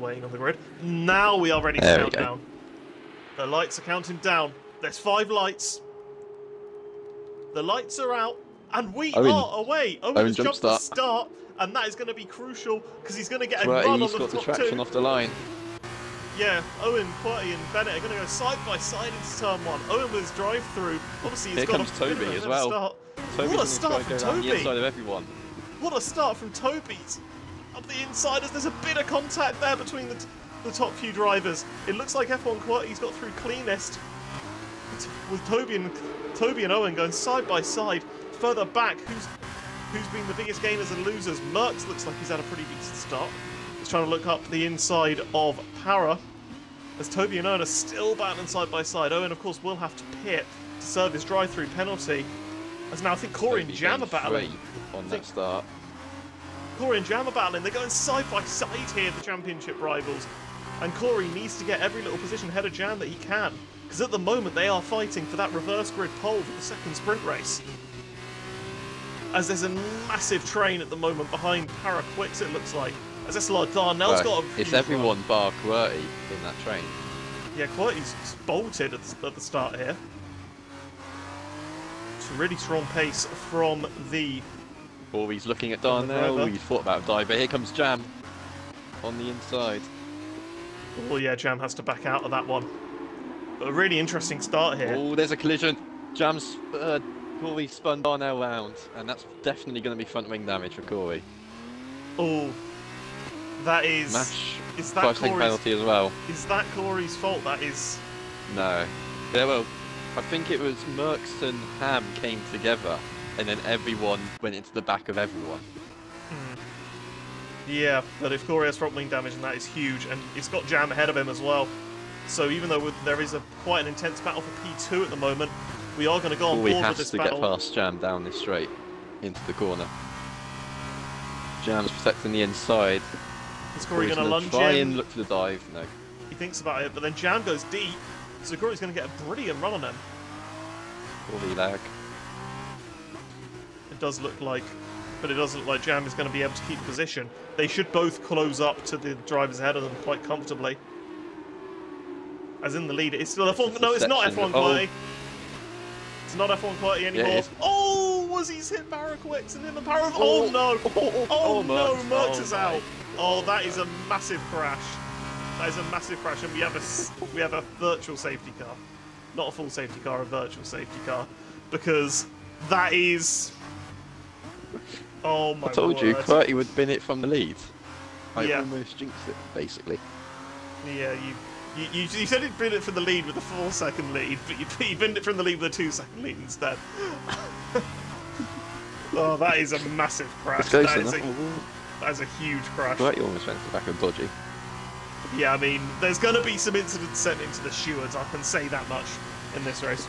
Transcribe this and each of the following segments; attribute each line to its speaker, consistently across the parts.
Speaker 1: waiting on the grid. Now we are ready to count down. The lights are counting down. There's 5 lights. The lights are out, and we are away. Owen has jumped the start, and that is going to be crucial because he's going to get a run on the top 2.
Speaker 2: He's got the traction off the line.
Speaker 1: Yeah, Owen, Qwerty, and Bennett are going to go side by side into turn 1. Owen with his drive-through. Obviously, he's got a
Speaker 2: Toby as well.
Speaker 1: What a start from Toby!
Speaker 2: The inside of everyone.
Speaker 1: What a start from Toby! Up the inside, there's a bit of contact there between the top few drivers. It looks like F1 Qwerty's got through cleanest, with Toby and Owen going side by side. Further back, who's been the biggest gainers and losers? Merckx looks like he's had a pretty decent start. He's trying to look up the inside of Para, as Toby and Owen are still battling side by side. Owen, of course, will have to pit to serve his drive-through penalty. As now I think Corey and Jam are battling.
Speaker 2: On that start.
Speaker 1: Corey and Jam are battling. They're going side by side here, the championship rivals. And Corey needs to get every little position ahead of Jam that he can. Because at the moment they are fighting for that reverse grid pole for the second sprint race. As there's a massive train at the moment behind Para Quicks, it looks like. As SLR Darnell's got a...
Speaker 2: It's everyone bar Qwerty in that train.
Speaker 1: Yeah, Qwerty's bolted at the start here. It's a really strong pace from the...
Speaker 2: Oh, he's looking at Darnell. He's thought about a dive, but here comes Jam on the inside.
Speaker 1: Oh yeah, Jam has to back out of that one. But a really interesting start here.
Speaker 2: Oh, there's a collision. Jam's Corey spun Darnell round, and that's definitely going to be front wing damage for Corey.
Speaker 1: Oh, that is... Is that
Speaker 2: 5-second penalty as well.
Speaker 1: Is that Corey's fault? That is...
Speaker 2: No. Yeah, well, I think it was Merckx and Ham came together, and then everyone went into the back of everyone.
Speaker 1: Yeah, but if Corey has front wing damage, and that is huge, and it's got Jam ahead of him as well. So even though there is quite an intense battle for P2 at the moment, we are going to go on board with this battle.
Speaker 2: Corey has to get past Jam down this straight into the corner. Jam's protecting the inside.
Speaker 1: Is Corey going to lunge
Speaker 2: try
Speaker 1: in?
Speaker 2: And look for the dive? No.
Speaker 1: He thinks about it, but then Jam goes deep, so Corey's going to get a brilliant run on him.
Speaker 2: Corey lag.
Speaker 1: It does look like, but it does look like Jam is going to be able to keep position. They should both close up to the drivers ahead of them quite comfortably. As in the lead, it's still F1. No, it's not F1 Qwerty. It's not F1 Qwerty anymore. Yeah, oh, was he's hit Para Quicks and in the Para? Oh no! Oh no! Merckx is out. Oh, that is a massive crash. That is a massive crash, and we have a virtual safety car, not a full safety car, a virtual safety car, because that is. Oh my! I
Speaker 2: told you, Qwerty would bin it from the lead. I almost jinxed it, basically.
Speaker 1: Yeah, you said he'd bin it from the lead with a 4-second lead, but you binned it from the lead with a 2-second lead instead. Oh, that is a massive crash. That is a huge crash.
Speaker 2: Qwerty almost went to the back of Dodgy.
Speaker 1: Yeah, I mean, there's going to be some incidents sent into the stewards, I can say that much, in this race.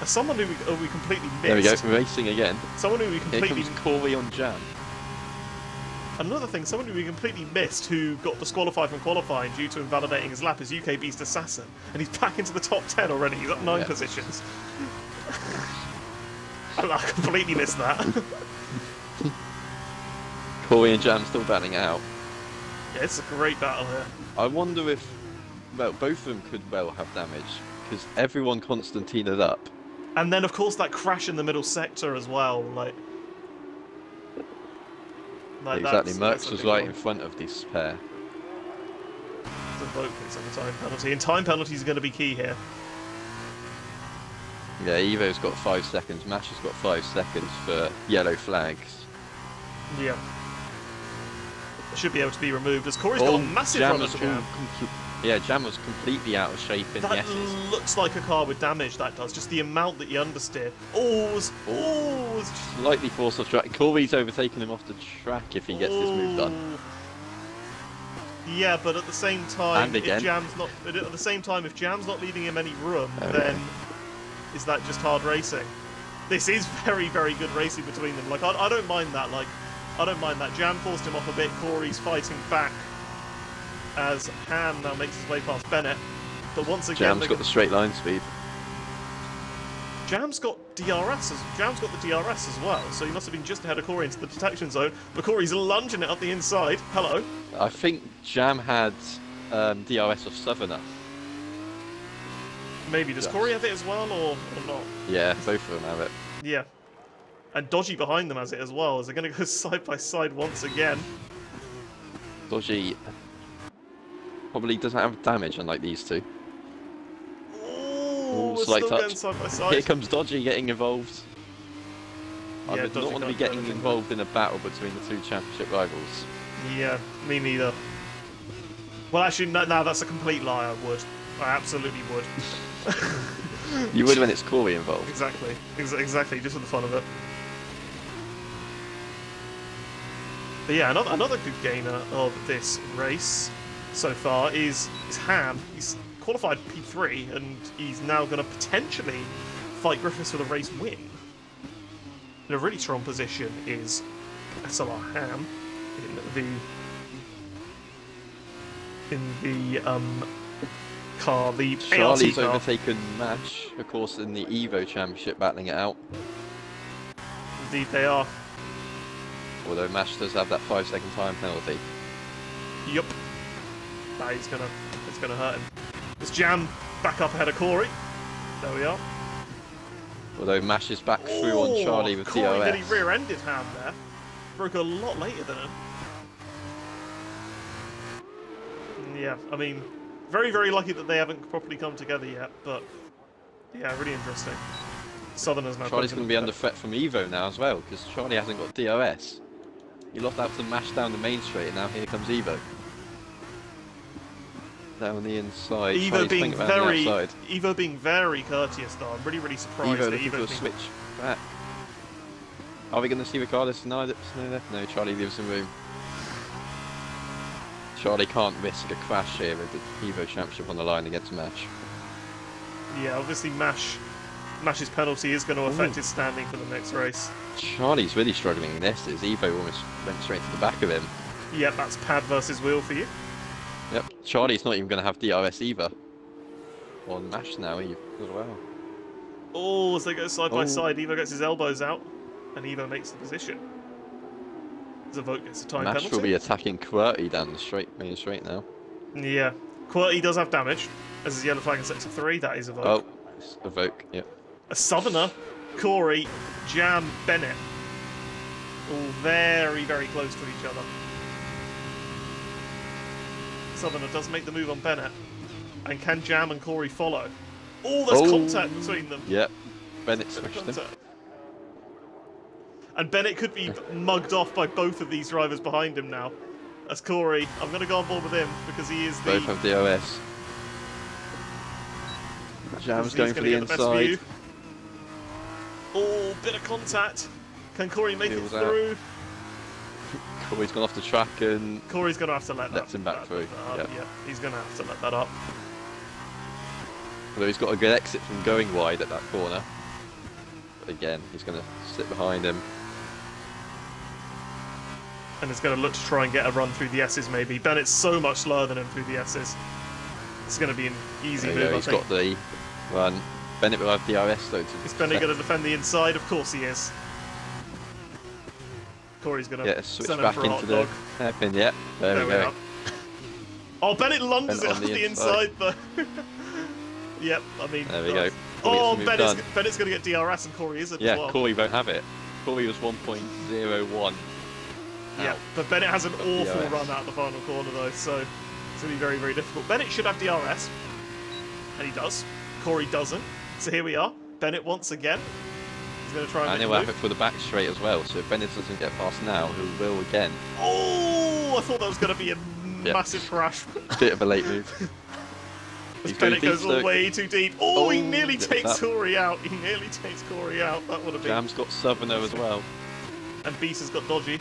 Speaker 1: As someone who we completely missed...
Speaker 2: There we go, racing again.
Speaker 1: Someone who we completely...
Speaker 2: Here comes Corey on Jam.
Speaker 1: Another thing, someone who we completely missed who got disqualified from qualifying due to invalidating his lap is UK Beast Assassin. And he's back into the top 10 already, he's up 9 positions. I completely missed that.
Speaker 2: Corey and Jam still battling out.
Speaker 1: Yeah, it's a great battle here.
Speaker 2: I wonder if, well, both of them could well have damage, because everyone Constantinaed up.
Speaker 1: And then, of course, that crash in the middle sector as well, like
Speaker 2: exactly, Merckx was right in front of this pair.
Speaker 1: The vote picks up a time penalty, and time penalties are going to be key here.
Speaker 2: Yeah, Evo's got 5 seconds, Mash has got 5 seconds for yellow flags.
Speaker 1: Yeah. Should be able to be removed, as Corey's got a massive run on Jam.
Speaker 2: Yeah, Jam was completely out of shape in the S's.
Speaker 1: Looks like a car with damage, that does. Just the amount that you understeer.
Speaker 2: Slightly forced off track. Corey's overtaken him off the track if he gets this move done.
Speaker 1: Yeah, but at the same time, if Jam's not leaving him any room, then is that just hard racing? This is very, very good racing between them. Like, I don't mind that. Like, I don't mind that. Jam forced him off a bit. Corey's fighting back as Ham now makes his way past Bennett. But once again,
Speaker 2: Jam's got the straight line speed.
Speaker 1: Jam's got Jam's got the DRS as well, so he must have been just ahead of Corey into the detection zone. But Corey's lunging it up the inside. Hello.
Speaker 2: I think Jam had DRS of Southerner.
Speaker 1: Maybe. Does Corey have it as well, or not?
Speaker 2: Yeah, both of them have it.
Speaker 1: Yeah. And Dodgy behind them has it as well. Is they're going to go side by side once again.
Speaker 2: Dodgy probably doesn't have damage, unlike these two.
Speaker 1: Ooh, we're still going side by side.
Speaker 2: Here comes Dodgy getting involved. I
Speaker 1: Yeah,
Speaker 2: would not want to be getting involved in a battle between the two championship rivals.
Speaker 1: Yeah, me neither. Well, actually, no, that's a complete lie. I would. I absolutely would.
Speaker 2: You would when it's Corey involved.
Speaker 1: Exactly. Exactly, just for the fun of it. But yeah, another good gainer of this race so far is Ham. He's qualified P3, and he's now going to potentially fight Griffiths for the race win. In a really strong position is SLR Ham in the car, the
Speaker 2: Charlie's
Speaker 1: ART car.
Speaker 2: overtaken Mash, of course, in the Evo Championship, battling it out.
Speaker 1: Indeed, they are.
Speaker 2: Although Mash does have that 5-second time penalty.
Speaker 1: Yup. It's gonna hurt him. There's Jam back up ahead of Corey. There we are.
Speaker 2: Although Mash is back through on Charlie with
Speaker 1: Corey
Speaker 2: DRS.
Speaker 1: nearly rear-ended Ham there. Broke a lot later than him. Yeah, I mean, very, very lucky that they haven't properly come together yet, but yeah, really interesting. Southerners now.
Speaker 2: Charlie's going to be under threat from Evo now as well, because Charlie hasn't got DRS. He lost out to Mash down the main straight, and now here comes Evo. Down the inside.
Speaker 1: Evo being very courteous though. I'm really, really surprised
Speaker 2: Evo
Speaker 1: that
Speaker 2: looking for a switch back. Are we going to see Ricardo Snow there? No, Charlie leaves some room. Charlie can't risk a crash here with the Evo Championship on the line against Mash.
Speaker 1: Yeah, obviously Mash's penalty is going to affect his standing for the next race.
Speaker 2: Charlie's really struggling in this, as Evo almost went straight to the back of him.
Speaker 1: Yep, that's pad versus wheel for you.
Speaker 2: Yep, Charlie's not even going to have DRS either. On Mash now as well.
Speaker 1: Oh, as they go side by side, Evo gets his elbows out, and Evo makes the position. Zavok gets a time penalty.
Speaker 2: Mash will be attacking QWERTY down the main straight now.
Speaker 1: Yeah, QWERTY does have damage, as his yellow flag in sector 3, that is a Zavok.
Speaker 2: Oh, it's a Zavok, yep.
Speaker 1: A Southerner, Corey, Jam, Bennett. All very, very close to each other. Southerner does make the move on Bennett. And can Jam and Corey follow? Oh, there's contact between them.
Speaker 2: Yep, Bennett smashed him.
Speaker 1: And Bennett could be mugged off by both of these drivers behind him now. As Corey, I'm going to go on board with him because he is the...
Speaker 2: Both have DRS. Jam's going for the inside.
Speaker 1: Oh, bit of contact. Can Corey make it through?
Speaker 2: Corey's gone off the track and...
Speaker 1: Corey's going to have to let
Speaker 2: lets him back through.
Speaker 1: Yep, he's going to have to let that up.
Speaker 2: Although he's got a good exit from going wide at that corner. But again, he's going to sit behind him.
Speaker 1: And is going to look to try and get a run through the S's maybe. Bennett's so much slower than him through the S's. It's going to be an easy move, I think.
Speaker 2: He's got the run. Bennett will have DRS though.
Speaker 1: Is Bennett going to defend the inside? Of course he is. Corey's going to
Speaker 2: switch
Speaker 1: send
Speaker 2: back
Speaker 1: him for a
Speaker 2: into
Speaker 1: hot
Speaker 2: the
Speaker 1: dog.
Speaker 2: hairpin. Yeah, there we go.
Speaker 1: Oh, Bennett lunges it off the inside though. Yep, I mean...
Speaker 2: There we go.
Speaker 1: Oh, Bennett's going to get DRS and Corey isn't as well.
Speaker 2: Yeah, Corey won't have it. Corey was 1.01.
Speaker 1: Yeah, but Bennett has an awful run out of the final corner though, so it's going to be very, very difficult. Bennett should have DRS, and he does. Corey doesn't. So here we are. Bennett once again. He's going to try and
Speaker 2: he'll have it for the back straight as well, so if Bennett doesn't get past now, he will again.
Speaker 1: Oh, I thought that was going to be a massive crash.
Speaker 2: Bit of a late move.
Speaker 1: Bennett goes way too deep. Oh, he nearly takes Corey out. He nearly takes Corey out. That would have been...
Speaker 2: Jam's got Southerner as well.
Speaker 1: And Beast has got Dodgy.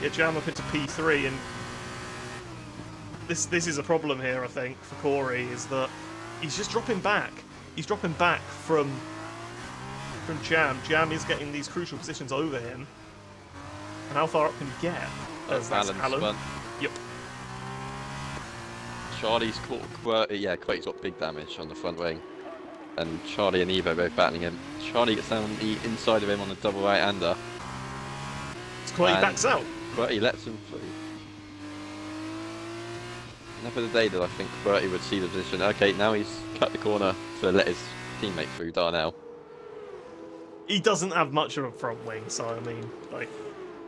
Speaker 1: Yeah, Jam up into P3, and this is a problem here, I think, for Corey, is that he's just dropping back. He's dropping back from Jam. Jam is getting these crucial positions over him. And how far up can he get?
Speaker 2: That's Alan.
Speaker 1: Yep.
Speaker 2: Charlie's caught QWERTY. Yeah, QWERTY's got big damage on the front wing. and Charlie and Evo both battling him. Charlie gets down on the inside of him on a double right-hander.
Speaker 1: Quirty backs out.
Speaker 2: Quirty lets him through. Never the day that I think Quirty would see the position. Okay, now he's cut the corner to let his teammate through, Darnell.
Speaker 1: He doesn't have much of a front wing, so I mean, like,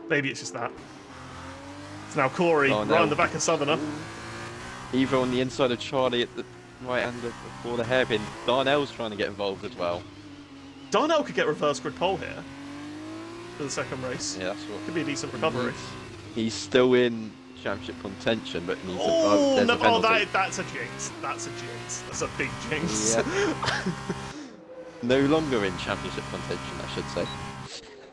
Speaker 1: maybe it's just that. It's now Corey, right on the back of Southerner.
Speaker 2: Evo on the inside of Charlie at the right-hander before the hairpin. Darnell's trying to get involved as well.
Speaker 1: Darnell could get reverse grid pole here for the second race.
Speaker 2: Yeah, that's what.
Speaker 1: Could be a decent recovery.
Speaker 2: He's still in championship contention, but needs
Speaker 1: oh, no, that's a jinx. That's a jinx. That's a big jinx.
Speaker 2: Yeah. No longer in championship contention, I should say.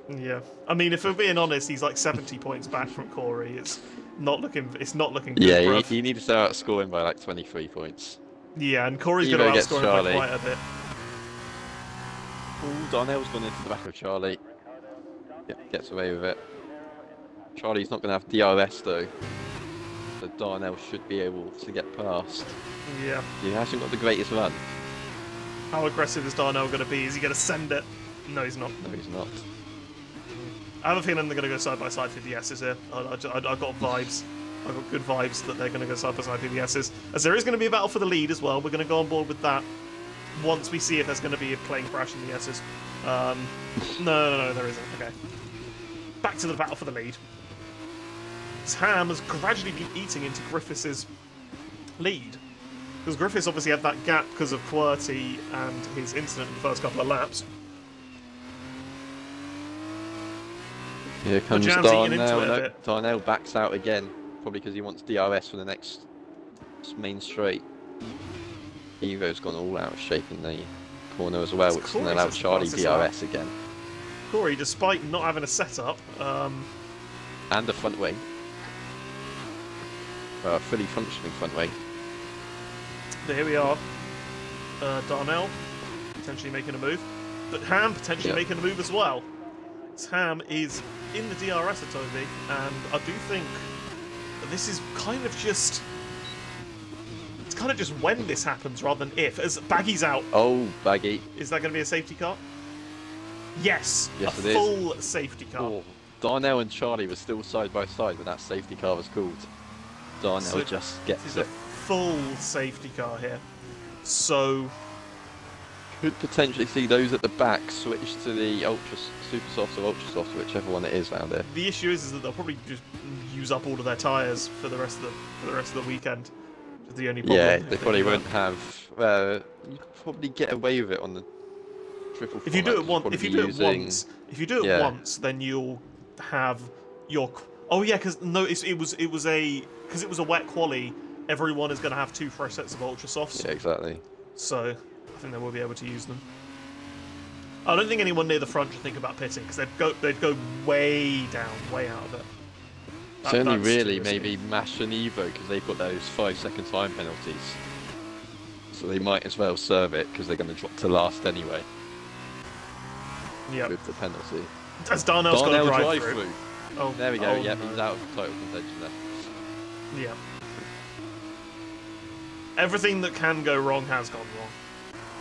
Speaker 1: Yeah, I mean, if we're being honest, he's like 70 points back from Corey. It's not looking good.
Speaker 2: Yeah, he needs to start scoring by like 23 points.
Speaker 1: Yeah, and Corey's going to outscore him by quite a bit.
Speaker 2: Ooh, Darnell's gone into the back of Charlie. Yeah, gets away with it. Charlie's not going to have DRS though, so Darnell should be able to get past.
Speaker 1: Yeah.
Speaker 2: He hasn't got the greatest run.
Speaker 1: How aggressive is Darnell going to be? Is he going to send it? No, he's not.
Speaker 2: No, he's not.
Speaker 1: I have a feeling they're going to go side by side for the S's here. I've got vibes. I've got good vibes that they're going to go side by side for the S's. As there is going to be a battle for the lead as well. We're going to go on board with that once we see if there's going to be a plane crash in the S's. No, there isn't. Okay. Back to the battle for the lead. Ham has gradually been eating into Griffiths' lead. Because Griffiths obviously had that gap because of QWERTY and his incident in the first couple of laps.
Speaker 2: Here comes Darnell. Darnell backs out again, probably because he wants DRS for the next main straight. Evo's gone all out shape in the corner as well, which is going to allow Charlie DRS again.
Speaker 1: Corey, despite not having a setup,
Speaker 2: and a front wing, a fully functioning front wing.
Speaker 1: But here we are. Darnell potentially making a move, but Ham potentially making a move as well. Ham is in the DRS at Toby, and I do think that this is kind of just... It's kind of just when this happens rather than if. As Baggy's out.
Speaker 2: Oh, Baggy.
Speaker 1: Is that going to be a safety car? Yes,
Speaker 2: yes
Speaker 1: a full safety car.
Speaker 2: Oh, Darnell and Charlie were still side by side when that safety car was called. Darnell just gets
Speaker 1: it. This is a full safety car here. So...
Speaker 2: Could potentially see those at the back switch to the Super Soft or Ultra Soft, whichever one it is around here.
Speaker 1: The issue is that they'll probably just use up all of their tyres for the rest of the weekend. That's the only problem.
Speaker 2: Yeah, they probably won't have. You could probably get away with it on the triple.
Speaker 1: If you do it once, then you'll have your. Oh yeah, because no, it was a wet quali. Everyone is going to have 2 fresh sets of Ultra Softs.
Speaker 2: Yeah, exactly.
Speaker 1: So I think they will be able to use them. I don't think anyone near the front should think about pitting because they'd go way down, way out of it.
Speaker 2: It's only really maybe Mash and Evo because they've got those 5-second time penalties, so they might as well serve it because they're going to drop to last anyway.
Speaker 1: Yeah.
Speaker 2: With the penalty.
Speaker 1: As Darnell's got to drive through.
Speaker 2: Oh, there we go. Yeah, he's out of total contention there.
Speaker 1: Yeah. Everything that can go wrong has gone wrong.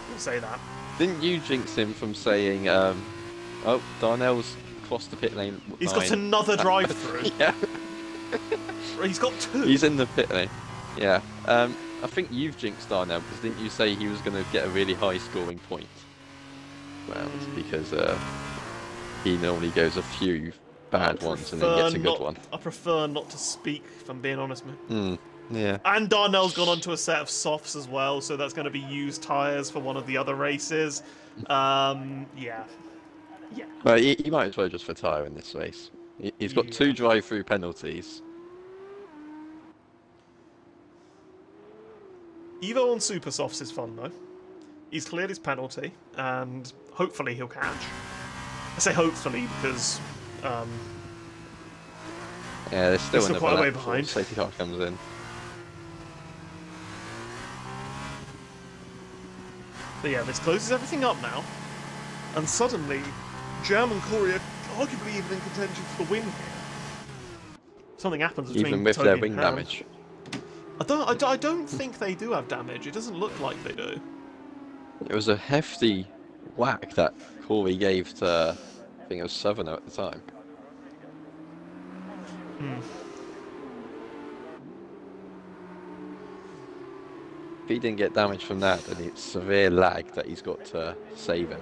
Speaker 1: We'll say that.
Speaker 2: Didn't you jinx him from saying, oh, Darnell's crossed the pit lane?
Speaker 1: He's got another drive-through.
Speaker 2: Yeah.
Speaker 1: He's got 2.
Speaker 2: He's in the pit lane. Yeah. I think you've jinxed Darnell because didn't you say he was going to get a really high scoring point round because he normally goes a few bad ones and then gets a good one.
Speaker 1: I prefer not to speak, if I'm being honest, mate.
Speaker 2: Yeah.
Speaker 1: And Darnell's gone onto a set of softs as well, so that's going to be used tyres for one of the other races. Yeah.
Speaker 2: Well, he might as well just retire in this race. He's got 2 drive-through penalties.
Speaker 1: Evo on Super Softs is fun though. He's cleared his penalty, and hopefully he'll catch. I say hopefully because
Speaker 2: yeah, there's still another
Speaker 1: quite a way behind.
Speaker 2: Safety car comes in.
Speaker 1: But yeah, this closes everything up now, and suddenly, Jam and Corey are arguably even in contention for the win here. Something happens between
Speaker 2: even with
Speaker 1: Toby
Speaker 2: their
Speaker 1: and
Speaker 2: wing
Speaker 1: Ham.
Speaker 2: damage.
Speaker 1: I don't think they do have damage. It doesn't look like they do.
Speaker 2: It was a hefty whack that Corey gave to, I think it was Southerner at the time. If he didn't get damage from that, then it's severe lag that he's got to save him.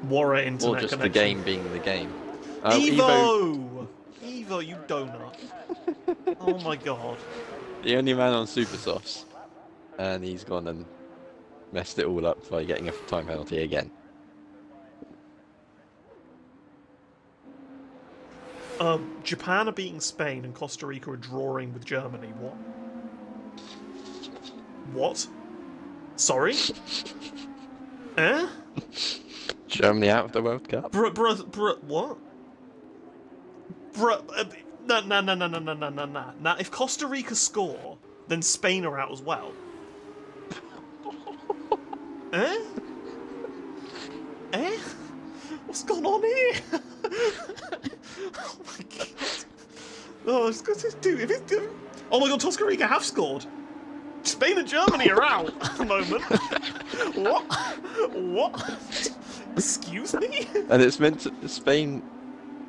Speaker 1: Warrior internet
Speaker 2: or just
Speaker 1: connection.
Speaker 2: the game being the game.
Speaker 1: Evo! Evo, you donut. Oh my god.
Speaker 2: The only man on Super Softs, and he's gone and messed it all up by getting a time penalty again.
Speaker 1: Japan are beating Spain and Costa Rica are drawing with Germany. What? What? Sorry? Eh?
Speaker 2: Germany out of the World Cup?
Speaker 1: What? Nah. If Costa Rica score, then Spain are out as well. Eh? Eh? What's going on here? Oh my god. Oh, it's good to do. If it's good. Oh my god, Costa Rica have scored. Spain and Germany are out at the moment. What? What? Excuse me?
Speaker 2: And it's meant to Spain.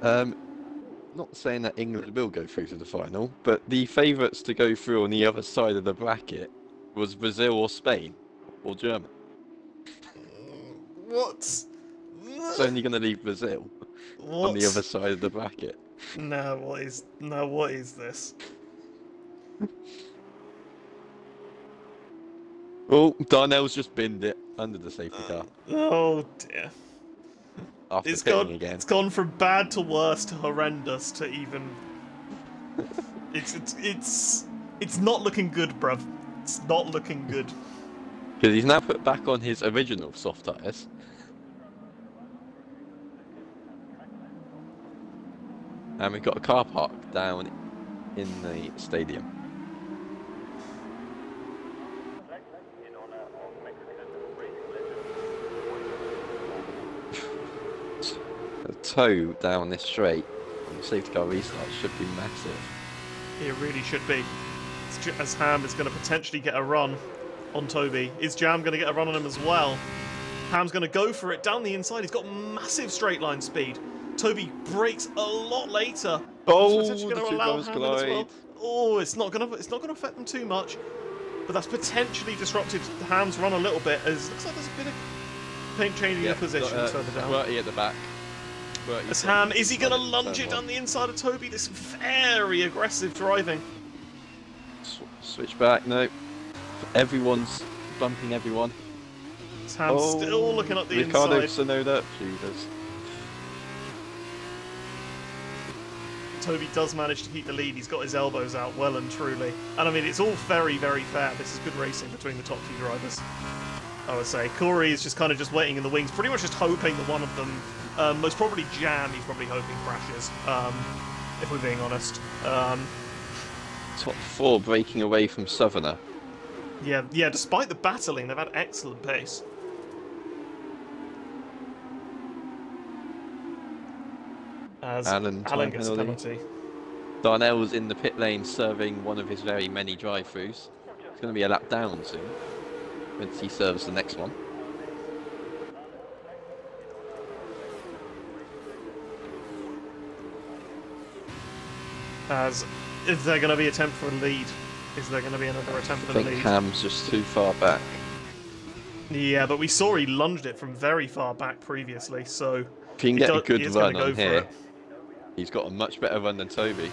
Speaker 2: Not saying that England will go through to the final, but the favourites to go through on the other side of the bracket was Brazil or Spain or Germany.
Speaker 1: What?
Speaker 2: It's only going to leave Brazil on the other side of the bracket.
Speaker 1: No, what is this?
Speaker 2: Oh, Darnell's just binned it under the safety car.
Speaker 1: Oh dear.
Speaker 2: After pitting again.
Speaker 1: It's gone from bad to worse to horrendous to even. It's not looking good, bruv. It's not looking good.
Speaker 2: Because he's now put back on his original soft tyres. And we've got a car park down in the stadium. A tow down this straight on the safety car restart should be massive.
Speaker 1: It really should be. As Ham is going to potentially get a run on Toby. Is Jam going to get a run on him as well? Ham's going to go for it down the inside. He's got massive straight line speed. Toby brakes a lot later.
Speaker 2: Oh,
Speaker 1: the two cars collide. Oh, it's not going to affect them too much, but that's potentially disrupted Ham's run a little bit. As looks like there's a bit of paint changing of position further down.
Speaker 2: QWERTY at the back.
Speaker 1: As Ham, is he going to lunge it down the inside of Toby? This very aggressive driving.
Speaker 2: Switch back, no. Everyone's bumping everyone.
Speaker 1: Ham's still looking up the
Speaker 2: Ricardo
Speaker 1: inside.
Speaker 2: Sonoda, Jesus.
Speaker 1: Toby does manage to keep the lead. He's got his elbows out well and truly. And I mean, it's all very, very fair. This is good racing between the top two drivers, I would say. Corey is just kind of just waiting in the wings, pretty much just hoping that one of them, most probably Jam, he's probably hoping crashes, if we're being honest.
Speaker 2: Top four breaking away from Southerner.
Speaker 1: Yeah, despite the battling, they've had excellent pace. As Alan gets a penalty.
Speaker 2: Darnell was in the pit lane serving one of his very many drive-throughs. It's going to be a lap down soon once he serves the next one.
Speaker 1: As is there going to be an attempt for a lead? Is there going to be another attempt for the lead?
Speaker 2: I think Ham's just too far back.
Speaker 1: Yeah, but we saw he lunged it from very far back previously, so
Speaker 2: if he can get a good run on here,
Speaker 1: it.
Speaker 2: He's got a much better run than Toby.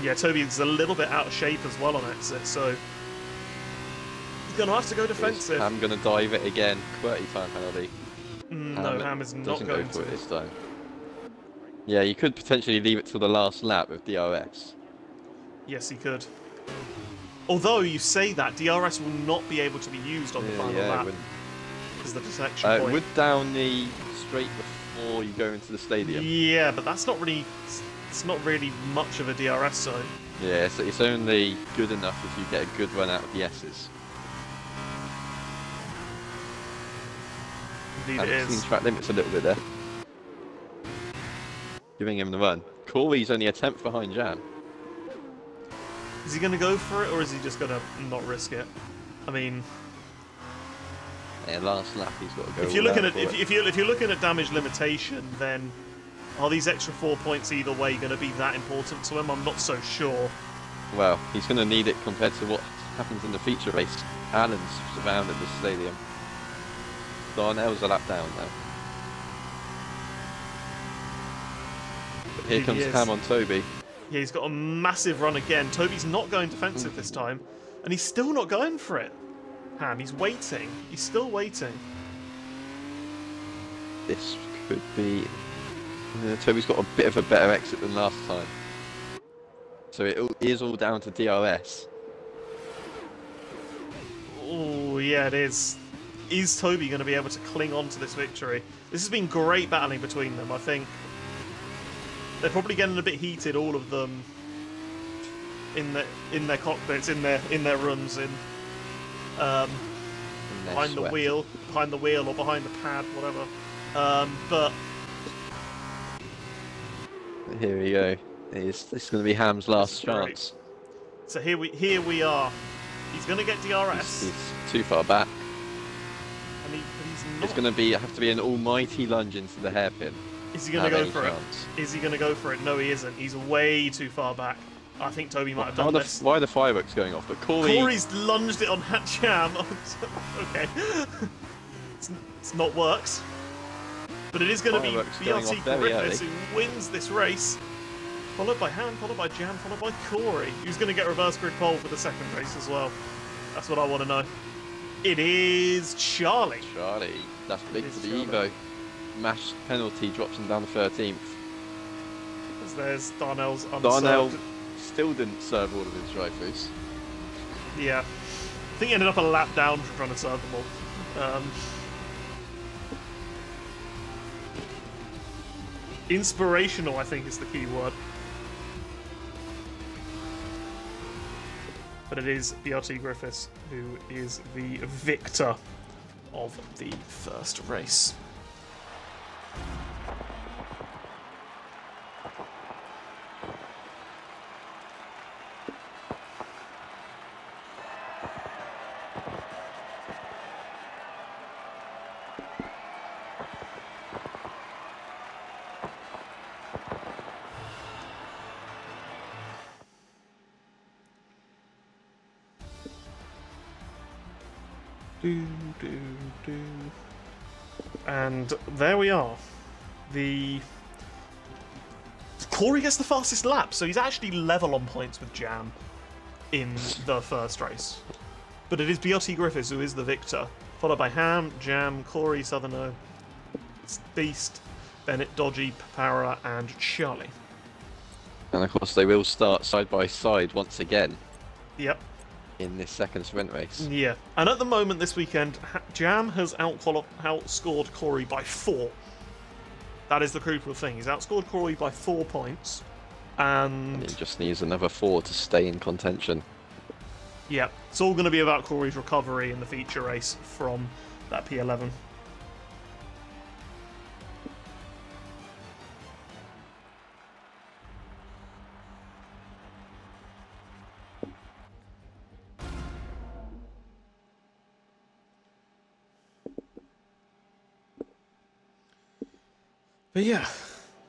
Speaker 1: Yeah, Toby's a little bit out of shape as well on exit, so he's going to have to go defensive.
Speaker 2: Ham going to dive it again. QWERTY time penalty.
Speaker 1: No, Ham is not going
Speaker 2: to. Go for it this time. Yeah, you could potentially leave it till the last lap with DRS.
Speaker 1: Yes, he could. Although you say that, DRS will not be able to be used on the final lap. Because the detection point.
Speaker 2: It would down the straight before you go into the stadium.
Speaker 1: Yeah, but that's not really. It's not really much of a DRS zone.
Speaker 2: Yeah, so it's only good enough if you get a good run out of the S's.
Speaker 1: Indeed, it is.
Speaker 2: I've seen track limits a little bit there. Giving him the run. Corey's only a tenth behind Jam.
Speaker 1: Is he going to go for it, or is he just going to not risk it? I mean,
Speaker 2: yeah, last lap he's got to go.
Speaker 1: If you're looking at if you're looking at damage limitation, then are these extra 4 points either way going to be that important to him? I'm not so sure.
Speaker 2: Well, he's going to need it compared to what happens in the feature race. Alan's surrounded the stadium. Darnell's a lap down now. But here comes Ham on Toby.
Speaker 1: Yeah, he's got a massive run again. Toby's not going defensive this time, and he's still not going for it. Ham, he's waiting. He's still waiting.
Speaker 2: This could be... Toby's got a bit of a better exit than last time. So it is all down to DRS.
Speaker 1: Oh, yeah, it is. Is Toby going to be able to cling on to this victory? This has been great battling between them, I think. They're probably getting a bit heated, all of them, in their cockpits, in their rooms, behind the wheel, or behind the pad, whatever. But
Speaker 2: here we go. This is going to be Ham's last chance.
Speaker 1: So here we are. He's going to get DRS.
Speaker 2: He's too far back.
Speaker 1: And he's not.
Speaker 2: It's going to have to be an almighty lunge into the hairpin.
Speaker 1: Is he going to go for it? Is he going to go for it? No, he isn't. He's way too far back. I think Toby might have done this.
Speaker 2: Why are the fireworks going off? But
Speaker 1: Corey's lunged it on Jam. Okay. It's not worked. But it is going to be BRT Griffiths who wins this race. Followed by Ham, followed by Jam, followed by Corey, who's going to get reverse grid pole for the second race as well. That's what I want to know. It is Charlie.
Speaker 2: Charlie. That's big for the Evo. Mash penalty drops him down to 13th.
Speaker 1: As there's Darnell's unserved.
Speaker 2: Darnell still didn't serve all of his drive-throughs.
Speaker 1: Yeah. I think he ended up a lap down from trying to serve them all. Inspirational, I think, is the key word. But it is BRT Griffiths who is the victor of the first race. And there we are. Corey gets the fastest lap, so he's actually level on points with Jam in the first race. But it is BRT Griffiths who is the victor, followed by Ham, Jam, Corey, Southerno, Beast, Bennett, Dodgy, Papara, and Charlie.
Speaker 2: And of course they will start side by side once again.
Speaker 1: Yep.
Speaker 2: In this second sprint race.
Speaker 1: Yeah, and at the moment this weekend, Jam has outscored Corey by 4. That is the crucial thing. He's outscored Corey by 4 points, and
Speaker 2: he just needs another 4 to stay in contention.
Speaker 1: Yeah, it's all going to be about Corey's recovery in the feature race from that P11. But yeah,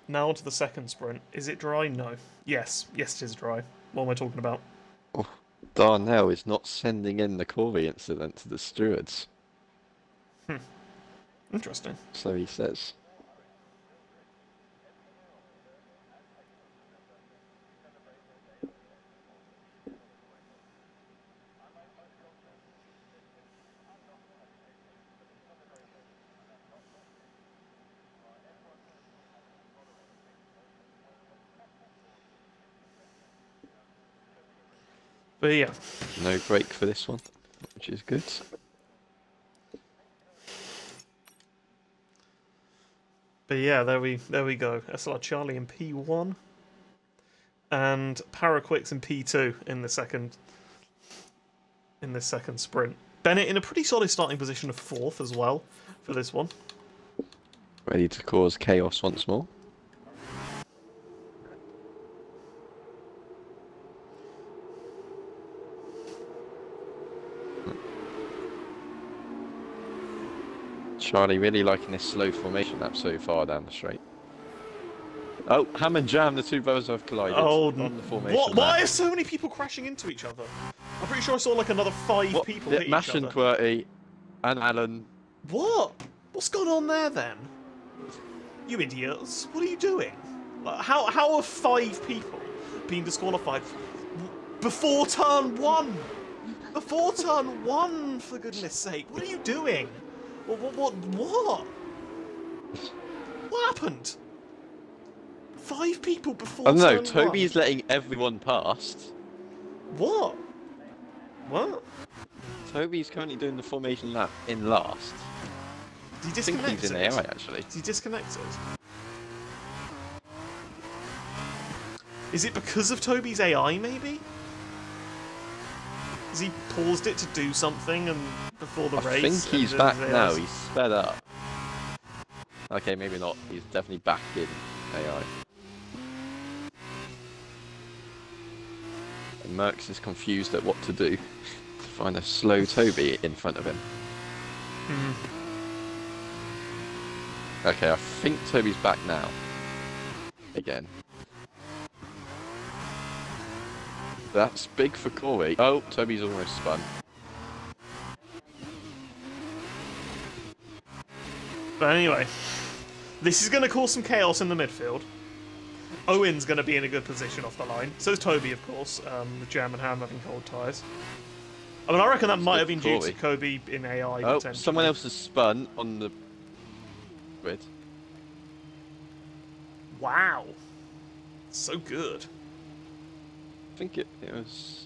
Speaker 1: now to the second sprint. Is it dry? No. Yes. Yes, it is dry. What am I talking about?
Speaker 2: Oh, Darnell is not sending in the Corey incident to the stewards.
Speaker 1: Interesting.
Speaker 2: So he says.
Speaker 1: But yeah.
Speaker 2: No break for this one, which is good.
Speaker 1: But yeah, there we go. SLR Charlie in P1 and Paraquix in P2 in the second sprint. Bennett in a pretty solid starting position of 4th as well for this one.
Speaker 2: Ready to cause chaos once more. Charlie really liking this slow formation lap so far down the straight. Oh, Ham and Jam, the two brothers have collided on the formation lap.
Speaker 1: Why are so many people crashing into each other? I'm pretty sure I saw like another 5 people hit
Speaker 2: Mash
Speaker 1: each
Speaker 2: and
Speaker 1: other.
Speaker 2: QWERTY and Alan.
Speaker 1: What? What's going on there then? You idiots! What are you doing? Like, how are 5 people being disqualified before turn 1? Before turn 1, for goodness sake! What are you doing? What? What happened? 5 people before turn 1.
Speaker 2: I don't know. Toby's letting everyone past.
Speaker 1: What? What?
Speaker 2: Toby's currently doing the formation lap in last.
Speaker 1: Is he disconnected?
Speaker 2: I think he's in AI actually.
Speaker 1: Is he disconnected? Is it because of Toby's AI, maybe? Has he paused it to do something and before the race?
Speaker 2: I think he's back now. He's sped up. Okay, maybe not. He's definitely back in AI. And Merckx is confused at what to do to find a slow Toby in front of him. Okay, I think Toby's back now. Again. That's big for Corey. Oh, Toby's almost spun.
Speaker 1: But anyway, this is going to cause some chaos in the midfield. Owen's going to be in a good position off the line. So is Toby, of course, with Jam and Ham having cold tyres. I mean, I reckon that might have been due to Kobe in AI.
Speaker 2: Oh, someone else has spun on the grid.
Speaker 1: Wow. So good.
Speaker 2: I think it was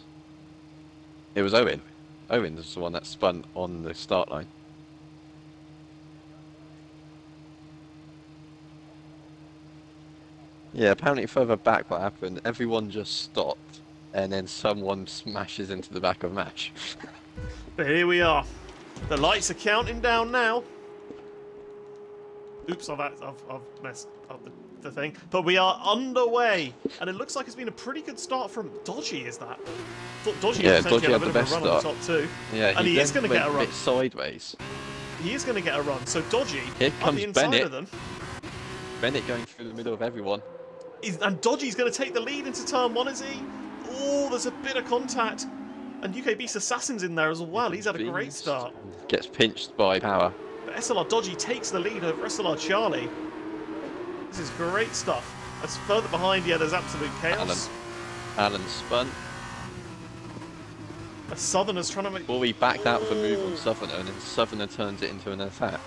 Speaker 2: Owen. Owen was the one that spun on the start line. Yeah, apparently further back what happened, everyone just stopped and then someone smashes into the back of Mash.
Speaker 1: But here we are. The lights are counting down now. Oops, I've messed up the thing. But we are underway, and it looks like it's been a pretty good start from Dodgy. Is that? Thought Dodgy
Speaker 2: yeah,
Speaker 1: was
Speaker 2: Dodgy had the best
Speaker 1: run
Speaker 2: start.
Speaker 1: On the top too.
Speaker 2: Yeah,
Speaker 1: and he is going to get a run.
Speaker 2: Bit sideways.
Speaker 1: He is going to get a run. So Dodgy
Speaker 2: Here comes
Speaker 1: on the inside
Speaker 2: Bennett.
Speaker 1: of them.
Speaker 2: Bennett going through the middle of everyone.
Speaker 1: And Dodgy's going to take the lead into turn 1, is he? Oh, there's a bit of contact. And UK Beast Assassin's in there as well. He's had a great start.
Speaker 2: Gets pinched by Power.
Speaker 1: But SLR Dodgy takes the lead over SLR Charlie. This is great stuff. As further behind, yeah, there's absolute chaos.
Speaker 2: Alan spun.
Speaker 1: A Southerner's trying to make...
Speaker 2: Well, we backed out of a move on Southerner, and then Southerner turns it into an attack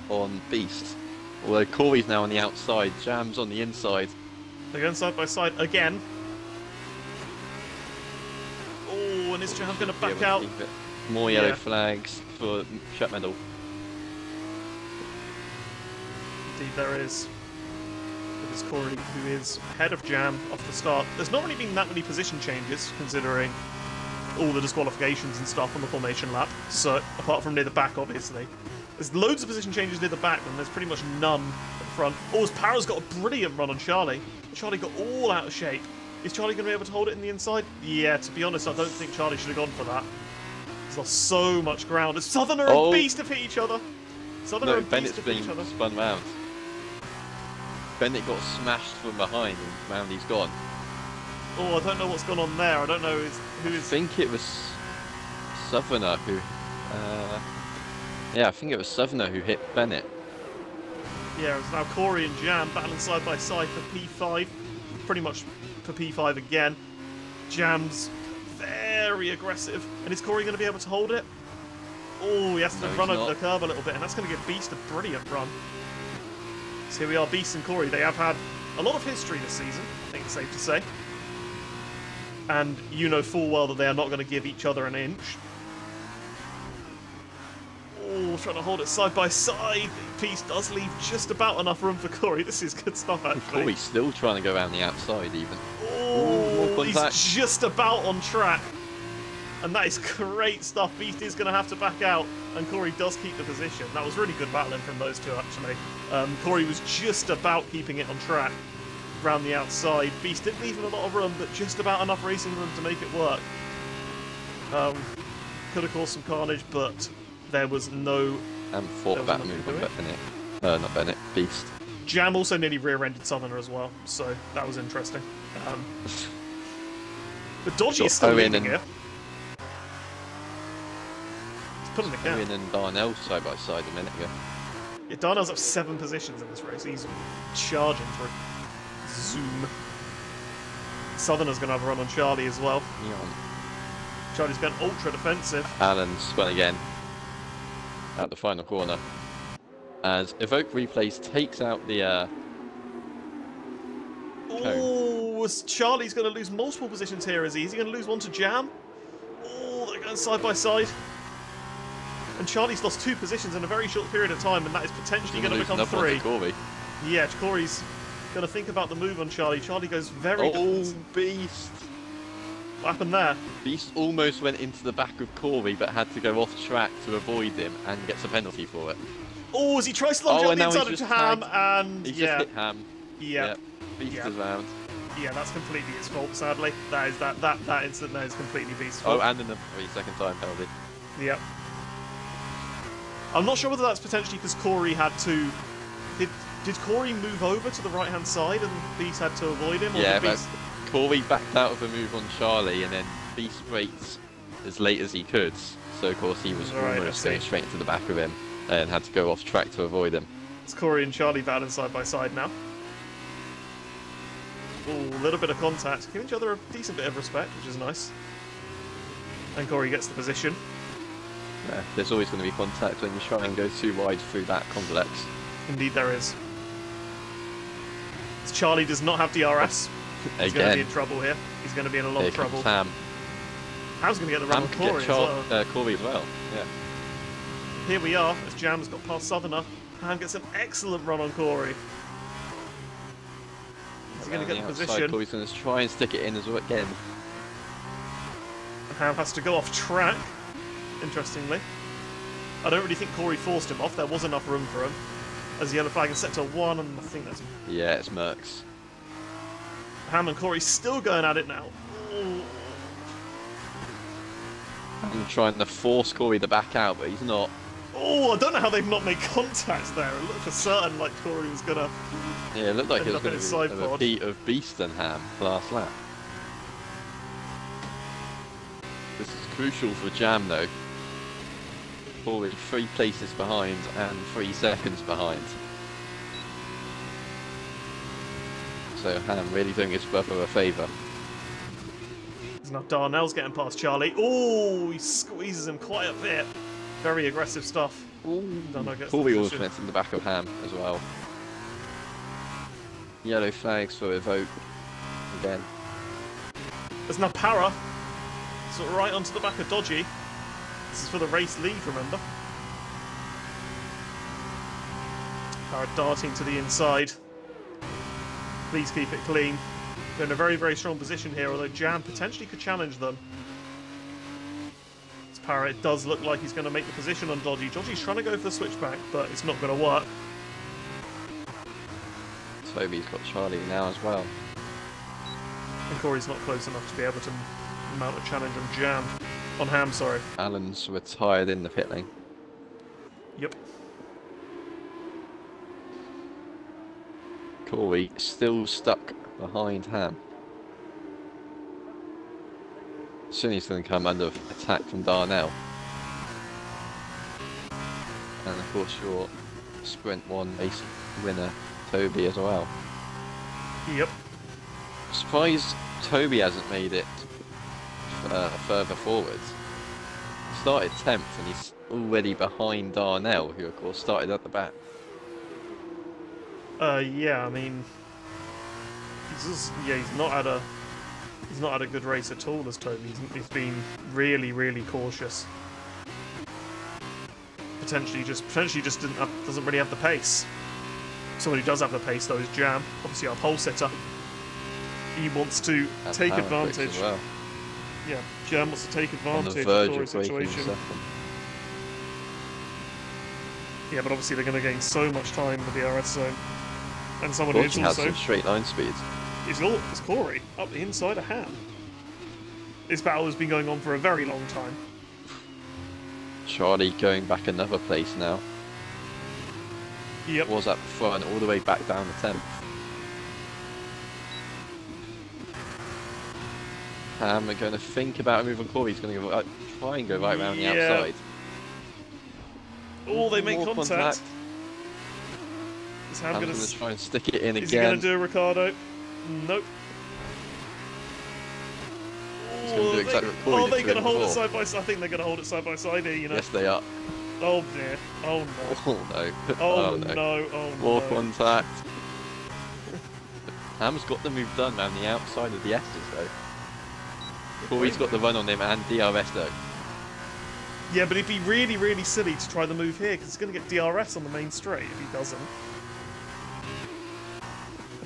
Speaker 2: on Beast. Although Corey's now on the outside, Jam's on the inside.
Speaker 1: They're going side by side again. Oh, and is Jam going to back out?
Speaker 2: More yellow flags for Shet Medal.
Speaker 1: Indeed, there is. It is Corey who is ahead of Jam off the start. There's not really been that many position changes, considering all the disqualifications and stuff on the formation lap. So, apart from near the back, obviously. There's loads of position changes near the back, and there's pretty much none at the front. Oh, Para's got a brilliant run on Charlie. Charlie got all out of shape. Is Charlie going to be able to hold it in the inside? Yeah, to be honest, I don't think Charlie should have gone for that. He's lost so much ground. As Southerner and Beast have hit each other. Southerner and Beast have hit each other.
Speaker 2: Spun round. Bennett got smashed from behind and round he's gone.
Speaker 1: Oh, I don't know what's gone on there. I don't know who is...
Speaker 2: I think it was Southerner who... yeah, I think it was Southerner who hit Bennett.
Speaker 1: Yeah, it's now Corey and Jam battling side by side for P5. Pretty much for P5 again. Jam's very aggressive. And is Corey going to be able to hold it? Oh, he has to run over the curb a little bit, and that's going to give Beast a brilliant run. So here we are, Beast and Corey. They have had a lot of history this season, I think it's safe to say. And you know full well that they are not going to give each other an inch. Oh, trying to hold it side by side. Beast does leave just about enough room for Corey. This is good stuff, actually.
Speaker 2: Corey's still trying to go around the outside, even.
Speaker 1: Oh, he's just about on track. And that is great stuff. Beast is going to have to back out, and Corey does keep the position. That was really good battling from those two, actually. Corey was just about keeping it on track around the outside. Beast didn't leave him a lot of room, but just about enough racing room to make it work. Could have caused some carnage, but there was no
Speaker 2: And thought that move on Bennett. Not Bennett, Beast.
Speaker 1: Jam also nearly rear-ended Southerner as well, so that was interesting. But Dodgy is still leading here. He's pulling the gap.
Speaker 2: Owen and Darnell side by side a minute ago.
Speaker 1: Yeah, Darnell's up 7 positions in this race. He's charging through. Zoom. Southerner's going to have a run on Charlie as well.
Speaker 2: Yeah.
Speaker 1: Charlie's going ultra defensive.
Speaker 2: Allen's spun again at the final corner as Evoke Replays takes out the
Speaker 1: oh, Charlie's going to lose multiple positions here, is he? Is he going to lose one to Jam? Oh, they're going side by side. And Charlie's lost 2 positions in a very short period of time, and that is potentially going to become 3.
Speaker 2: Corey.
Speaker 1: Yeah, Corey's going to think about the move on Charlie. Charlie goes very defensive.
Speaker 2: Beast!
Speaker 1: What happened there?
Speaker 2: Beast almost went into the back of Corey, but had to go off track to avoid him and gets a penalty for it.
Speaker 1: Oh, as he tries to long jump the inside into Ham, and
Speaker 2: he's just hit Ham.
Speaker 1: Yeah.
Speaker 2: Beast is round.
Speaker 1: Yeah, that's completely his fault, sadly. That is that incident there is completely Beast's fault.
Speaker 2: Oh, and in the 3-second time penalty.
Speaker 1: Yep. I'm not sure whether that's potentially because Corey had to... Did Corey move over to the right-hand side and Beast had to avoid him? Or
Speaker 2: yeah, but Corey backed out of a move on Charlie and then Beast braked as late as he could. So, of course, he was almost going straight into the back of him and had to go off track to avoid him.
Speaker 1: It's Corey and Charlie battling side by side now. Oh, a little bit of contact. Giving each other a decent bit of respect, which is nice. And Corey gets the position.
Speaker 2: Yeah, there's always going to be contact when you try and go too wide through that complex.
Speaker 1: Indeed there is. Charlie does not have DRS. He's going to be in trouble here. He's going to be in a lot of trouble.
Speaker 2: Ham.
Speaker 1: Ham's going to get the run on Corey as well.
Speaker 2: Corey as well, yeah.
Speaker 1: Here we are, as Jam's got past Southerner. Ham gets an excellent run on Corey. He's going to get the position.
Speaker 2: Corey's going to try and stick it in as well again.
Speaker 1: Ham has to go off track, interestingly. I don't really think Corey forced him off. There was enough room for him. As the yellow flag is set to 1, and I think that's...
Speaker 2: Yeah, it's Mercs.
Speaker 1: Ham and Corey still going at it now. Ooh.
Speaker 2: I'm trying to force Corey to back out, but he's not.
Speaker 1: Oh, I don't know how they've not made contact there. It looked for certain like Corey was going to...
Speaker 2: Yeah, it looked like it was going to be a repeat of Beast and Ham last lap. This is crucial for Jam, though. Corey 3 places behind and 3 seconds behind. So Ham really doing his brother a favour.
Speaker 1: Now Darnell's getting past Charlie. Oh, he squeezes him quite a bit. Very aggressive stuff.
Speaker 2: Corey always went in the back of Ham as well. Yellow flags for Evoke again.
Speaker 1: There's now Para. Sort of right onto the back of Dodgy. This is for the race lead, remember? Para darting to the inside. Please keep it clean. They're in a very, very strong position here, although Jam potentially could challenge them. It's Para, it does look like he's going to make the position on Dodgy. Dodgy's trying to go for the switchback, but it's not going to work.
Speaker 2: Toby's got Charlie now as well.
Speaker 1: And Corey's not close enough to be able to mount a challenge on Jam. On Ham, sorry.
Speaker 2: Allen's retired in the pit lane.
Speaker 1: Yep.
Speaker 2: Corey still stuck behind Ham. Soon he's going to come under attack from Darnell. And of course your Sprint 1 race winner, Toby, as well.
Speaker 1: Yep.
Speaker 2: Surprised Toby hasn't made it further forwards. He started 10th and he's already behind Darnell, who of course started at the back.
Speaker 1: Yeah, I mean, he's not had a good race at all as Toby. He's been really, really cautious. Potentially just doesn't really have the pace. Someone who does have the pace though is Jam, obviously our pole sitter. He wants to take advantage.
Speaker 2: As well.
Speaker 1: Yeah, Jam wants to take advantage of Corey's situation. Yeah, but obviously they're going to gain so much time in the DRS zone. And someone who's also...
Speaker 2: has some straight line speeds.
Speaker 1: It's Corey, up the inside of Ham. This battle has been going on for a very long time.
Speaker 2: Charlie going back another place now.
Speaker 1: Yep.
Speaker 2: Was at the front, all the way back down the 10th. We're going to think about moving Corey. He's going to go, try and go right around the outside.
Speaker 1: Oh, they make
Speaker 2: More
Speaker 1: contact. Is Ham
Speaker 2: going to try and stick it in again?
Speaker 1: Is he going to do a Ricardo? Nope.
Speaker 2: He's going to do exactly what Corey did.
Speaker 1: They're going to hold it side by side. I think they're going to hold it side by side here, you know.
Speaker 2: Yes, they are.
Speaker 1: Oh dear. Oh no.
Speaker 2: Oh no.
Speaker 1: Oh no. Oh no.
Speaker 2: More contact. Ham's got the move done around the outside of the S's though. Corey's got the run on him and DRS though.
Speaker 1: Yeah, but it'd be really, really silly to try the move here because he's going to get DRS on the main straight if he doesn't.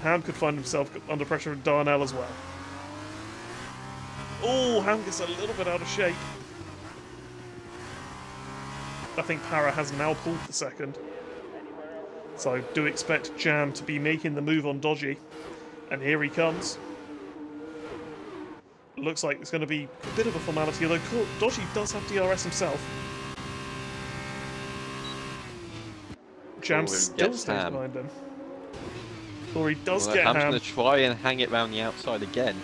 Speaker 1: Ham could find himself under pressure with Darnell as well. Oh, Ham gets a little bit out of shape. I think Para has now pulled the second. So do expect Jam to be making the move on Dodgy. And here he comes. Looks like it's going to be a bit of a formality, although Dodgy does have DRS himself. Jam still stays behind him. Or he does get Ham.
Speaker 2: Ham's going to try and hang it round the outside again.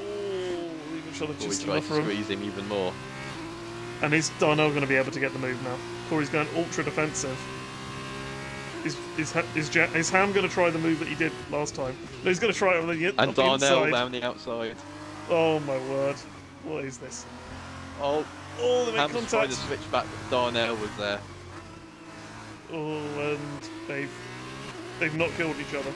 Speaker 1: Oh, even shot just
Speaker 2: enough to squeeze him even more.
Speaker 1: And is Darnell going to be able to get the move now? Corey's going ultra defensive. Is Ham going to try the move that he did last time? No, he's going to try it on the inside.
Speaker 2: And Darnell down the outside.
Speaker 1: Oh my word. What is this?
Speaker 2: Oh,
Speaker 1: they make
Speaker 2: Ham's
Speaker 1: contact.
Speaker 2: trying to switch back, but Darnell was there.
Speaker 1: Oh, and they've not killed each other.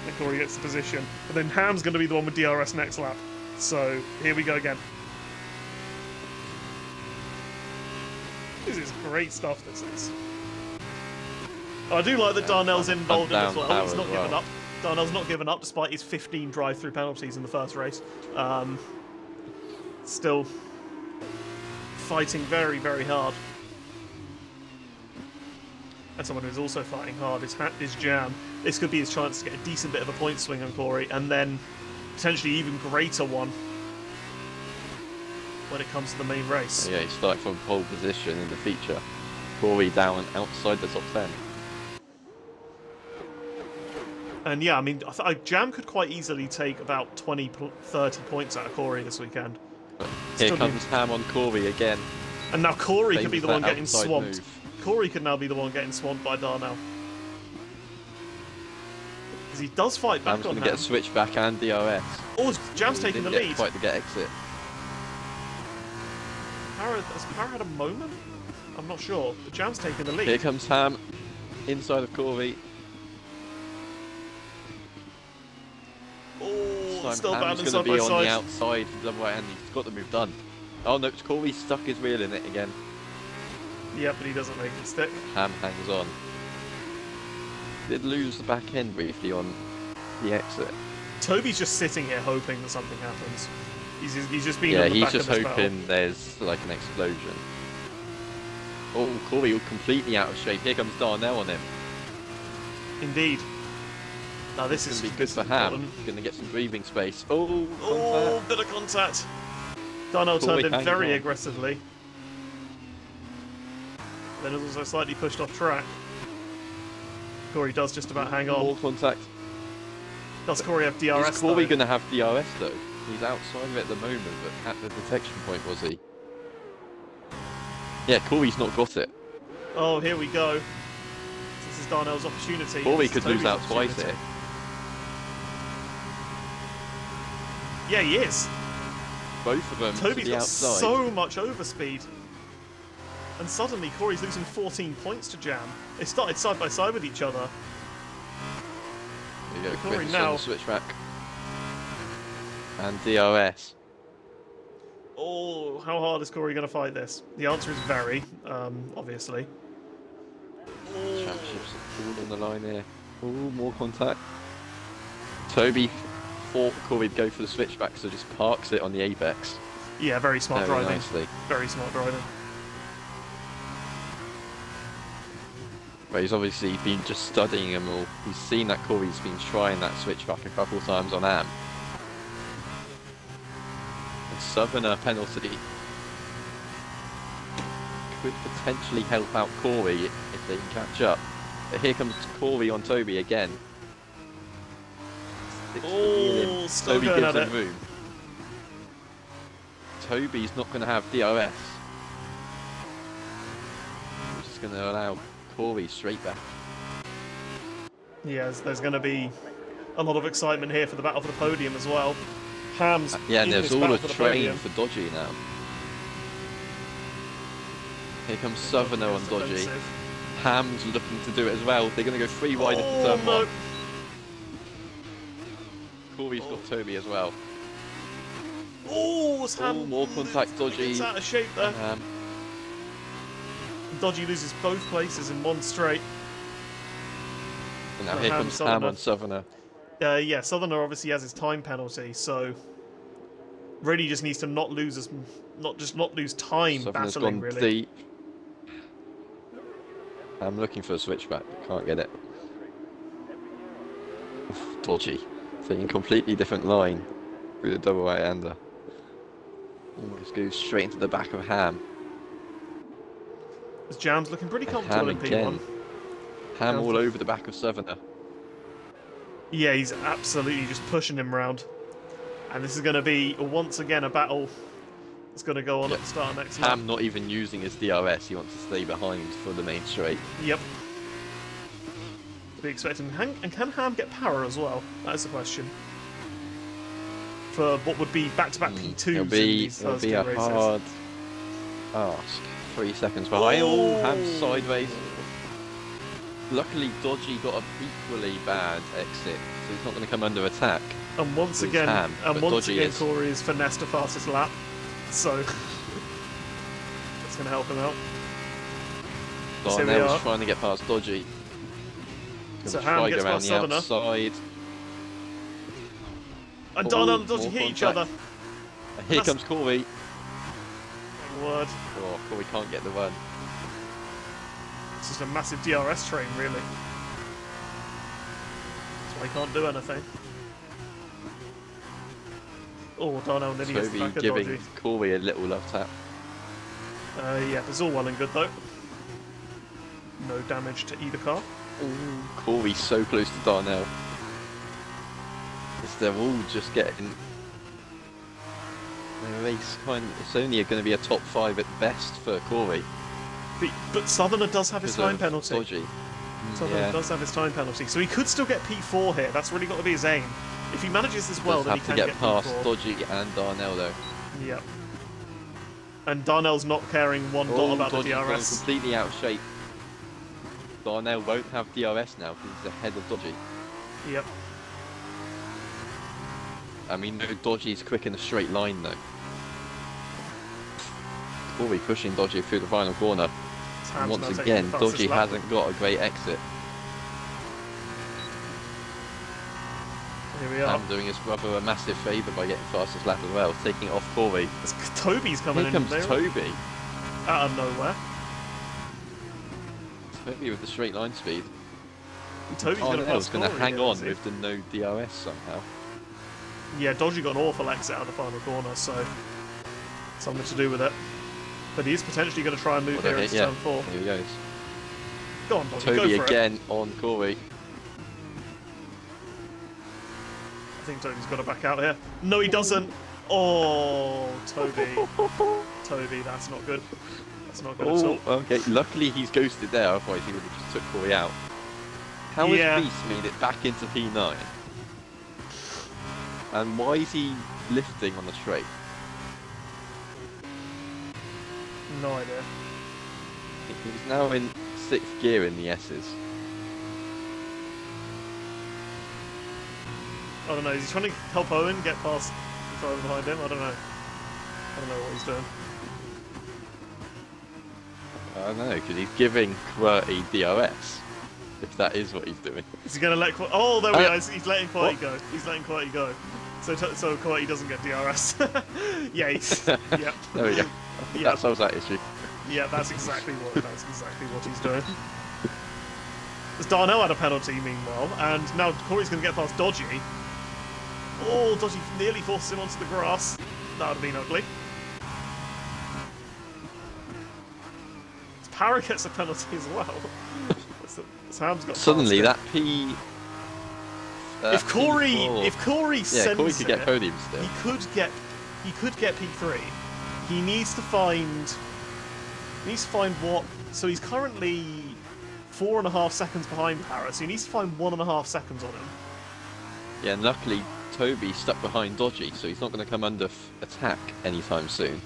Speaker 1: And Corey gets the position. But then Ham's going to be the one with DRS next lap. So, here we go again. This is great stuff, this is. I do like that Darnell's involved in it as well. He's not given up. Darnell's not given up despite his 15 drive-through penalties in the first race. Still fighting very, very hard. And someone who's also fighting hard is Jam. This could be his chance to get a decent bit of a point swing on Corey, and then potentially even greater one when it comes to the main race.
Speaker 2: Yeah, he's starting from pole position in the feature. Corey down outside the top 10.
Speaker 1: And yeah, I mean, Jam could quite easily take about 20, 30 points out of Corey this weekend.
Speaker 2: Here comes Ham on Corey again.
Speaker 1: And now Corey could be the one getting swamped.
Speaker 2: Move.
Speaker 1: Corey could now be the one getting swamped by Darnell. Because he does fight back on Ham.
Speaker 2: Ham's going to get a switchback and DRS.
Speaker 1: Oh, Jam's taking the lead.
Speaker 2: Quite to get exit.
Speaker 1: Has Para had a moment? I'm not sure, but Jam's taking the lead.
Speaker 2: Here comes Ham, inside of Corey.
Speaker 1: Oh, still balanced
Speaker 2: Ham's
Speaker 1: side
Speaker 2: going
Speaker 1: by
Speaker 2: to be on the
Speaker 1: side.
Speaker 2: outside from the right hand. He's got the move done. Oh no, Corey stuck his wheel in it again.
Speaker 1: Yeah, but he doesn't make it stick.
Speaker 2: Ham hangs on. Did lose the back end briefly on the exit.
Speaker 1: Toby's just sitting here hoping that something happens. He's just being
Speaker 2: on
Speaker 1: the
Speaker 2: he's
Speaker 1: back
Speaker 2: just
Speaker 1: of this
Speaker 2: hoping
Speaker 1: battle.
Speaker 2: There's like an explosion. Oh, Corey completely out of shape. Here comes Darnell on him.
Speaker 1: Indeed. Now this is
Speaker 2: going to be good for Ham. He's going to get some breathing space. Oh, contact.
Speaker 1: Bit of contact. Darnell turned in very aggressively. Then is also slightly pushed off track. Corey does just about hang on.
Speaker 2: More contact.
Speaker 1: Does Corey have DRS?
Speaker 2: Is Corey going to have DRS though? He's outside of it at the moment, but at the detection point was he? Yeah, Corey's not got it.
Speaker 1: Oh, here we go. This is Darnell's opportunity.
Speaker 2: Corey could lose out twice here.
Speaker 1: Yeah, he is.
Speaker 2: Both of them
Speaker 1: Toby's
Speaker 2: to the
Speaker 1: got
Speaker 2: outside.
Speaker 1: So much overspeed. And suddenly Corey's losing 14 points to Jam. They started side by side with each other.
Speaker 2: There you go,
Speaker 1: Corey
Speaker 2: quick
Speaker 1: now.
Speaker 2: on the switch back. And DRS.
Speaker 1: Oh, how hard is Corey going to fight this? The answer is very, obviously.
Speaker 2: Championships all on the line here. Oh, more contact. Toby thought Corey would go for the switchback, so just parks it on the apex.
Speaker 1: Yeah, very smart driving.
Speaker 2: Nicely.
Speaker 1: Very smart driving.
Speaker 2: But he's obviously been just studying them all. He's seen that Corey's been trying that switchback a couple of times on Am. And Southerner penalty. could potentially help out Corey if they can catch up. But here comes Corey on Toby again.
Speaker 1: Oh, still
Speaker 2: Toby
Speaker 1: going
Speaker 2: gives
Speaker 1: at
Speaker 2: him
Speaker 1: it.
Speaker 2: room. Toby's not going to have DRS. We're just going to allow Corey straight back.
Speaker 1: Yes, there's going to be a lot of excitement here for the battle for the podium as well. Ham's
Speaker 2: yeah, and there's all a
Speaker 1: for
Speaker 2: train for Dodgy now. Here comes Southerner on Dodgy. Ham's looking to do it as well. They're going to go 3 wide into turn 1. Corey's got Toby as well.
Speaker 1: Oh, Ham
Speaker 2: more contact, Dodgy.
Speaker 1: It's out of shape there. Dodgy loses both places in one straight.
Speaker 2: And now here comes Ham on Southerner.
Speaker 1: Yeah, Southerner obviously has his time penalty, so really just needs to not lose time
Speaker 2: Southerner's
Speaker 1: battling.
Speaker 2: Gone
Speaker 1: really.
Speaker 2: Deep. I'm looking for a switchback. Can't get it. Dodgy. Taking a completely different line with a double right-hander. Almost goes straight into the back of Ham.
Speaker 1: This Jam's looking pretty comfortable in P1.
Speaker 2: Ham all over the back of Southerner.
Speaker 1: Yeah, he's absolutely just pushing him round. And this is going to be, once again, a battle that's going to go on at the start of next lap.
Speaker 2: Ham not even using his DRS, he wants to stay behind for the main straight.
Speaker 1: Yep. To be expecting. And can Ham get power as well? That is the question. For what would be back-to-back P2s
Speaker 2: it'll be a
Speaker 1: races.
Speaker 2: hard ask. 3 seconds behind. Oh, Ham's sideways. Luckily, Dodgy got an equally bad exit, so he's not going to come under attack.
Speaker 1: And once again, Corey is finessed the fastest lap, so that's going to help him out.
Speaker 2: Darnell's trying to get past Dodgy.
Speaker 1: So Ham gets past Southerner.
Speaker 2: Outside.
Speaker 1: And Darnell and Dodgy hit each other.
Speaker 2: And here comes Corey.
Speaker 1: Word.
Speaker 2: Oh, Corey can't get the run.
Speaker 1: It's just a massive DRS train, really. That's why he can't do anything. Oh, Darnell nearly hits the back of Dodgy.
Speaker 2: Giving Corey a little love tap.
Speaker 1: Yeah, it's all well and good, though. No damage to either car.
Speaker 2: Ooh, Corey's so close to Darnell. They're all just getting the race it's only going to be a top 5 at best for Corey.
Speaker 1: But Southerner does have his time penalty.
Speaker 2: Dodgy.
Speaker 1: Southerner does have his time penalty, so he could still get P4 here. That's really got to be his aim. If he manages this well, then he can get
Speaker 2: past
Speaker 1: P4.
Speaker 2: Dodgy and Darnell though.
Speaker 1: Yep. And Darnell's not caring one dot about
Speaker 2: Dodgy's
Speaker 1: the DRS.
Speaker 2: Completely out of shape. Darnell won't have DRS now because he's ahead of Dodgy.
Speaker 1: Yep.
Speaker 2: I mean, no, Dodgy's quick in a straight line though. Corey pushing Dodgy through the final corner. And once again, Dodgy hasn't got a great exit.
Speaker 1: Here we are.
Speaker 2: Ham doing his brother a massive favour by getting fastest lap as well, taking it off Corey.
Speaker 1: Toby's coming in.
Speaker 2: Here comes Toby.
Speaker 1: Out of nowhere.
Speaker 2: Toby with the straight line speed.
Speaker 1: Toby's going
Speaker 2: to hang on with the no DRS somehow.
Speaker 1: Yeah, Dodgy got an awful exit out of the final corner, so something to do with it. But he is potentially going to try and move here into turn 4.
Speaker 2: Here he goes.
Speaker 1: Go on, Dodgy,
Speaker 2: Toby
Speaker 1: go for
Speaker 2: again
Speaker 1: it.
Speaker 2: on Corey.
Speaker 1: I think Toby's got to back out here. No, he doesn't. Oh, Toby. Toby, that's not good. That's not good at all.
Speaker 2: Okay, luckily he's ghosted there, otherwise he would have just took Corey out. How has Beast made it back into P9? And why is he lifting on the straight?
Speaker 1: No idea.
Speaker 2: He's now in 6th gear in the S's.
Speaker 1: I don't know, is he trying to help Owen get past the driver behind him? I don't know. I don't know what he's doing.
Speaker 2: I don't know, because he's giving QWERTY DRS. If that is what he's doing.
Speaker 1: Is he going to let... Oh, there we are. He's letting QWERTY go. He's letting QWERTY go. So QWERTY doesn't get DRS. Yeah, yep.
Speaker 2: There we go. That solves that issue.
Speaker 1: Yeah, that's exactly what he's doing. There's Darnell had a penalty meanwhile, and now Corey's going to get past Dodgy. Oh, Dodgy nearly forces him onto the grass. That would have been ugly. Power gets a penalty as well. So Ham's got
Speaker 2: suddenly that P.
Speaker 1: If Corey
Speaker 2: yeah, Corey could get podium still.
Speaker 1: He could get P3. He needs to find what. So he's currently 4.5 seconds behind Para. So he needs to find 1.5 seconds on him.
Speaker 2: Yeah, and luckily Toby's stuck behind Dodgy, so he's not going to come under attack anytime soon.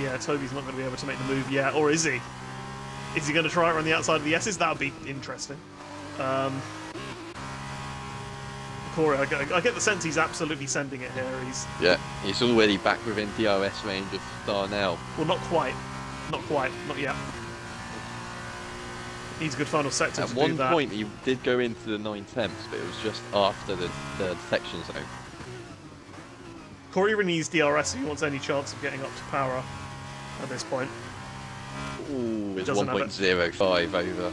Speaker 1: Yeah, Toby's not going to be able to make the move yet, or is he? Is he going to try it around the outside of the S's? That would be interesting. Corey, I get the sense he's absolutely sending it here.
Speaker 2: He's already back within DRS range of Darnell.
Speaker 1: Well, not quite. Not yet. Needs a good final sector to do that.
Speaker 2: At one point, he did go into the 9/10, but it was just after the detection zone.
Speaker 1: Corey really needs DRS if he wants any chance of getting up to Power at this point.
Speaker 2: Ooh, it's 1.05 over.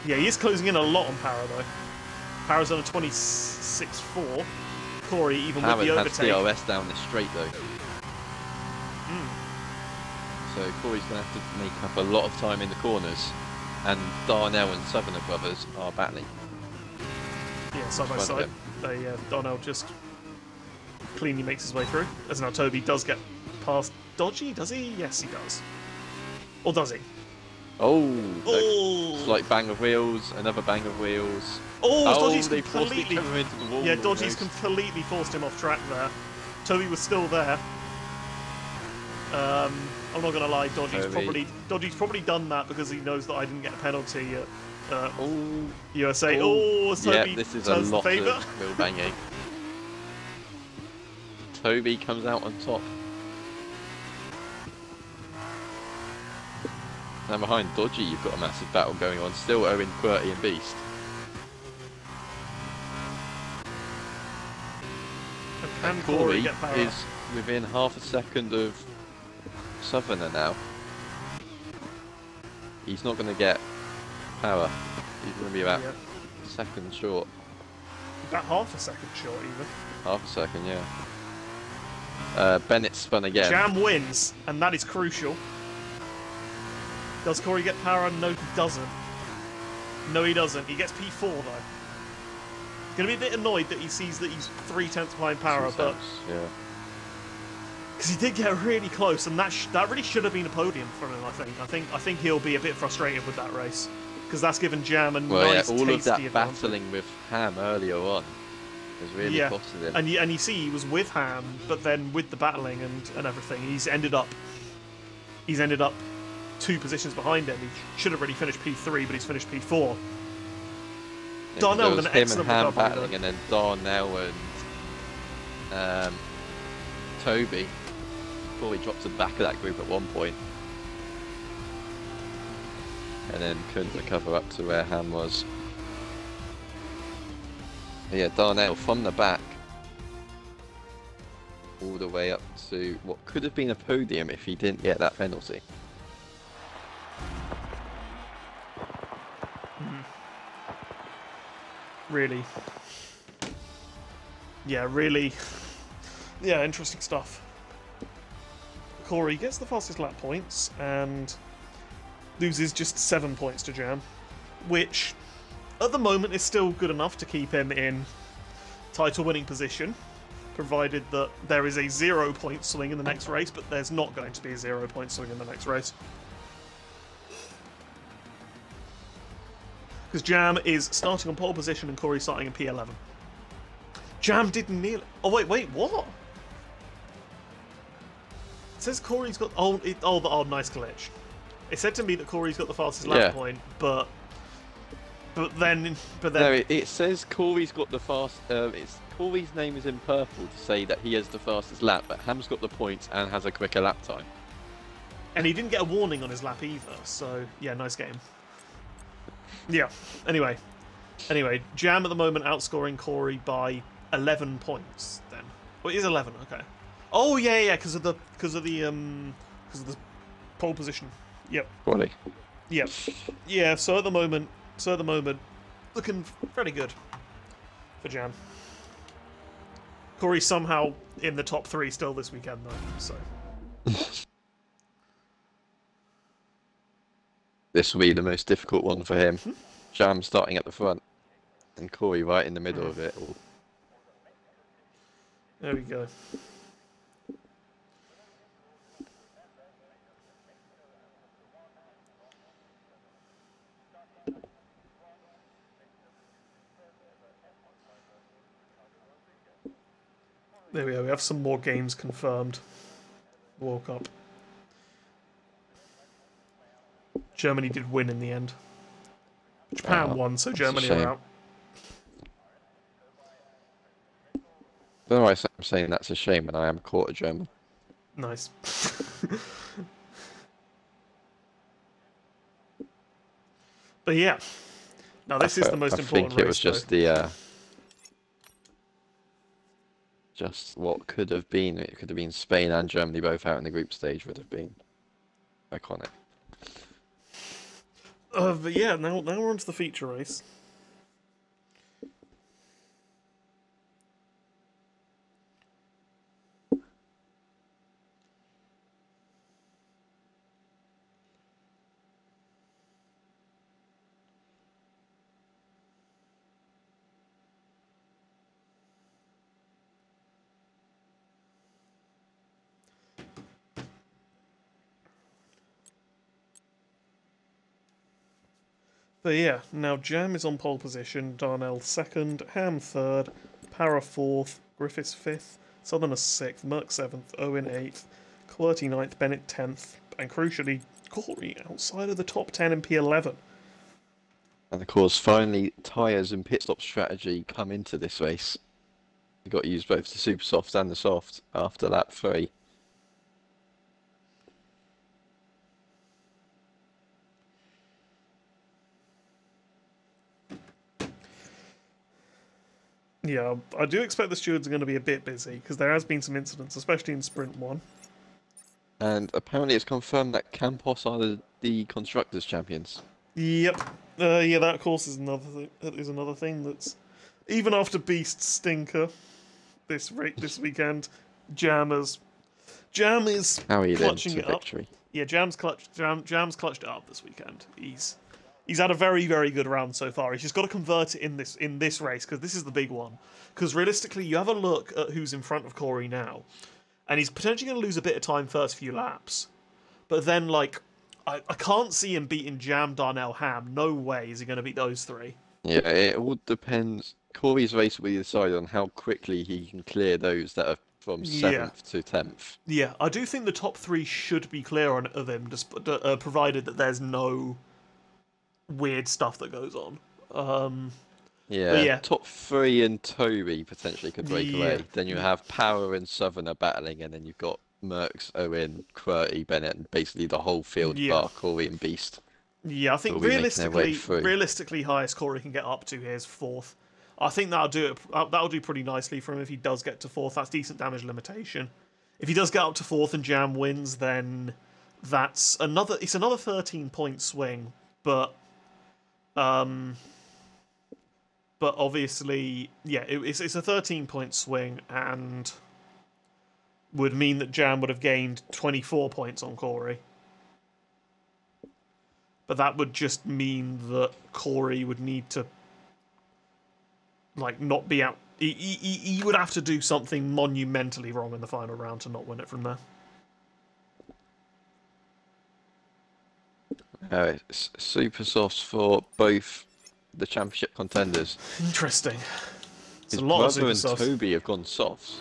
Speaker 1: Yeah, he is closing in a lot on Power though. Power's on a 26.4. Corey, even with the overtake.
Speaker 2: Has DRS down the straight though. So Corey's going to have to make up a lot of time in the corners. And Darnell and Southerner brothers are battling.
Speaker 1: Yeah, side by side. Darnell just cleanly makes his way through. As now Toby does get past Dodgy, does he? Yes, he does. Or does he?
Speaker 2: Oh! Slight bang of wheels, another bang of wheels.
Speaker 1: Dodgy's
Speaker 2: they forced each
Speaker 1: completely...
Speaker 2: other into the wall.
Speaker 1: Yeah, Dodgy's completely forced him off track there. Toby was still there. I'm not gonna lie, Dodgy's probably done that because he knows that I didn't get a penalty at USA. Toby
Speaker 2: this is a lot of wheel banging. Toby comes out on top. Now behind Dodgy, you've got a massive battle going on. Still Owen, QWERTY and Beast. And Corey is within half a second of Southerner now. He's not going to get Power. He's going to be about a second short.
Speaker 1: About half a second short, even.
Speaker 2: Half a second, yeah. Bennett spun again.
Speaker 1: Jam wins, and that is crucial. Does Corey get Power? No, he doesn't. No, he doesn't. He gets P4 though. He's going to be a bit annoyed that he sees that he's 3/10 behind Power, but
Speaker 2: yeah.
Speaker 1: Because he did get really close, and that really should have been a podium for him. I think he'll be a bit frustrated with that race because that's given Jam a nice,
Speaker 2: all of that
Speaker 1: advantage.
Speaker 2: battling with Ham earlier on has really costed him.
Speaker 1: And you see, he was with Ham, but then with the battling and everything, he's ended up 2 positions behind him. He should have really finished P3, but he's finished P4.
Speaker 2: Yeah,
Speaker 1: Darnell with an excellent recovery,
Speaker 2: battling, and then Darnell and Toby. Corey dropped to the back of that group at one point, and then couldn't recover up to where Ham was. But yeah, Darnell from the back all the way up to what could have been a podium if he didn't get that penalty.
Speaker 1: Really. Yeah, interesting stuff. Corey gets the fastest lap points and loses just 7 points to Jam, which at the moment is still good enough to keep him in title-winning position, provided that there is a 0-point swing in the next race, but there's not going to be a 0-point swing in the next race. Because Jam is starting on pole position and Corey's starting in P11. Jam didn't nearly... Oh, wait, what? It says Corey's got... nice glitch. It said to me that Corey's got the fastest lap point, but then...
Speaker 2: No, it says Corey's got the fast... Corey's name is in purple to say that he has the fastest lap, but Ham's got the points and has a quicker lap time.
Speaker 1: And he didn't get a warning on his lap either, so yeah, nice game. Yeah, anyway, Jam at the moment outscoring Corey by 11 points then. Well, it is 11, okay. Oh yeah, because of the pole position. Yep.
Speaker 2: Quality.
Speaker 1: Yep. Yeah, so at the moment, looking very good for Jam. Corey's somehow in the top 3 still this weekend though, so.
Speaker 2: this will be the most difficult one for him. Jam starting at the front, and Corey right in the middle of it all.
Speaker 1: There we go. There we go, we have some more games confirmed. World Cup. Germany did win in the end. Japan won, so Germany are out.
Speaker 2: I don't know why I'm saying that's a shame when I am quarter German.
Speaker 1: Nice. But yeah. Now this is the most important race. I think it was just the... just what could have been. It could have been Spain and Germany both out in the group stage would have been iconic. But yeah, now we're on to the feature race. But yeah, now Jam is on pole position, Darnell second, Ham third, Para fourth, Griffiths fifth, Southerner sixth, Merck seventh, Owen eighth, QWERTY ninth, Bennett 10th, and crucially, Corey outside of the top 10 in P11. And of course, finally, tyres and pit stop strategy come into this race. You got to use both the super soft and the soft after lap 3. Yeah, I do expect the stewards are going to be a bit busy, because there has been some incidents, especially in Sprint 1. And apparently it's confirmed that Campos are the Constructors' Champions. Yep. Yeah, that of course is another thing that's... Even after Beast's stinker this weekend, Jam is clutching it up. Yeah, Jam's clutched it up this weekend. He's had a very, very good round so far. He's just got to convert it in this race, because this is the big one. Because realistically, you have a look at who's in front of Corey now, and he's potentially going to lose a bit of time first few laps. But then, like, I can't see him beating Jam, Darnell, Ham. No way is he going to beat those three. Yeah, it all depends. Corey's race will be decided on how quickly he can clear those that are from 7th to 10th. Yeah, I do think the top 3 should be clear of him, just, provided that there's no weird stuff that goes on. Yeah, top 3 and Toby potentially could break away. Then you have Power and Southerner battling, and then you've got Merckx, Owen, QWERTY, Bennett, and basically the whole field bar Corey and Beast. Yeah, I think realistically, highest Corey can get up to here is 4th. I think that'll do pretty nicely for him if he does get to 4th. That's decent damage limitation. If he does get up to 4th and Jam wins, then it's another 13-point swing, but obviously, yeah, it's a 13-point swing, and would mean that Jam would have gained 24 points on Corey. But that would just mean that Corey would need to, like, not be out. He would have to do something monumentally wrong in the final round to not win it from there. It's super softs for both the championship contenders. Interesting. It's a lot of super softs. And Toby have gone softs.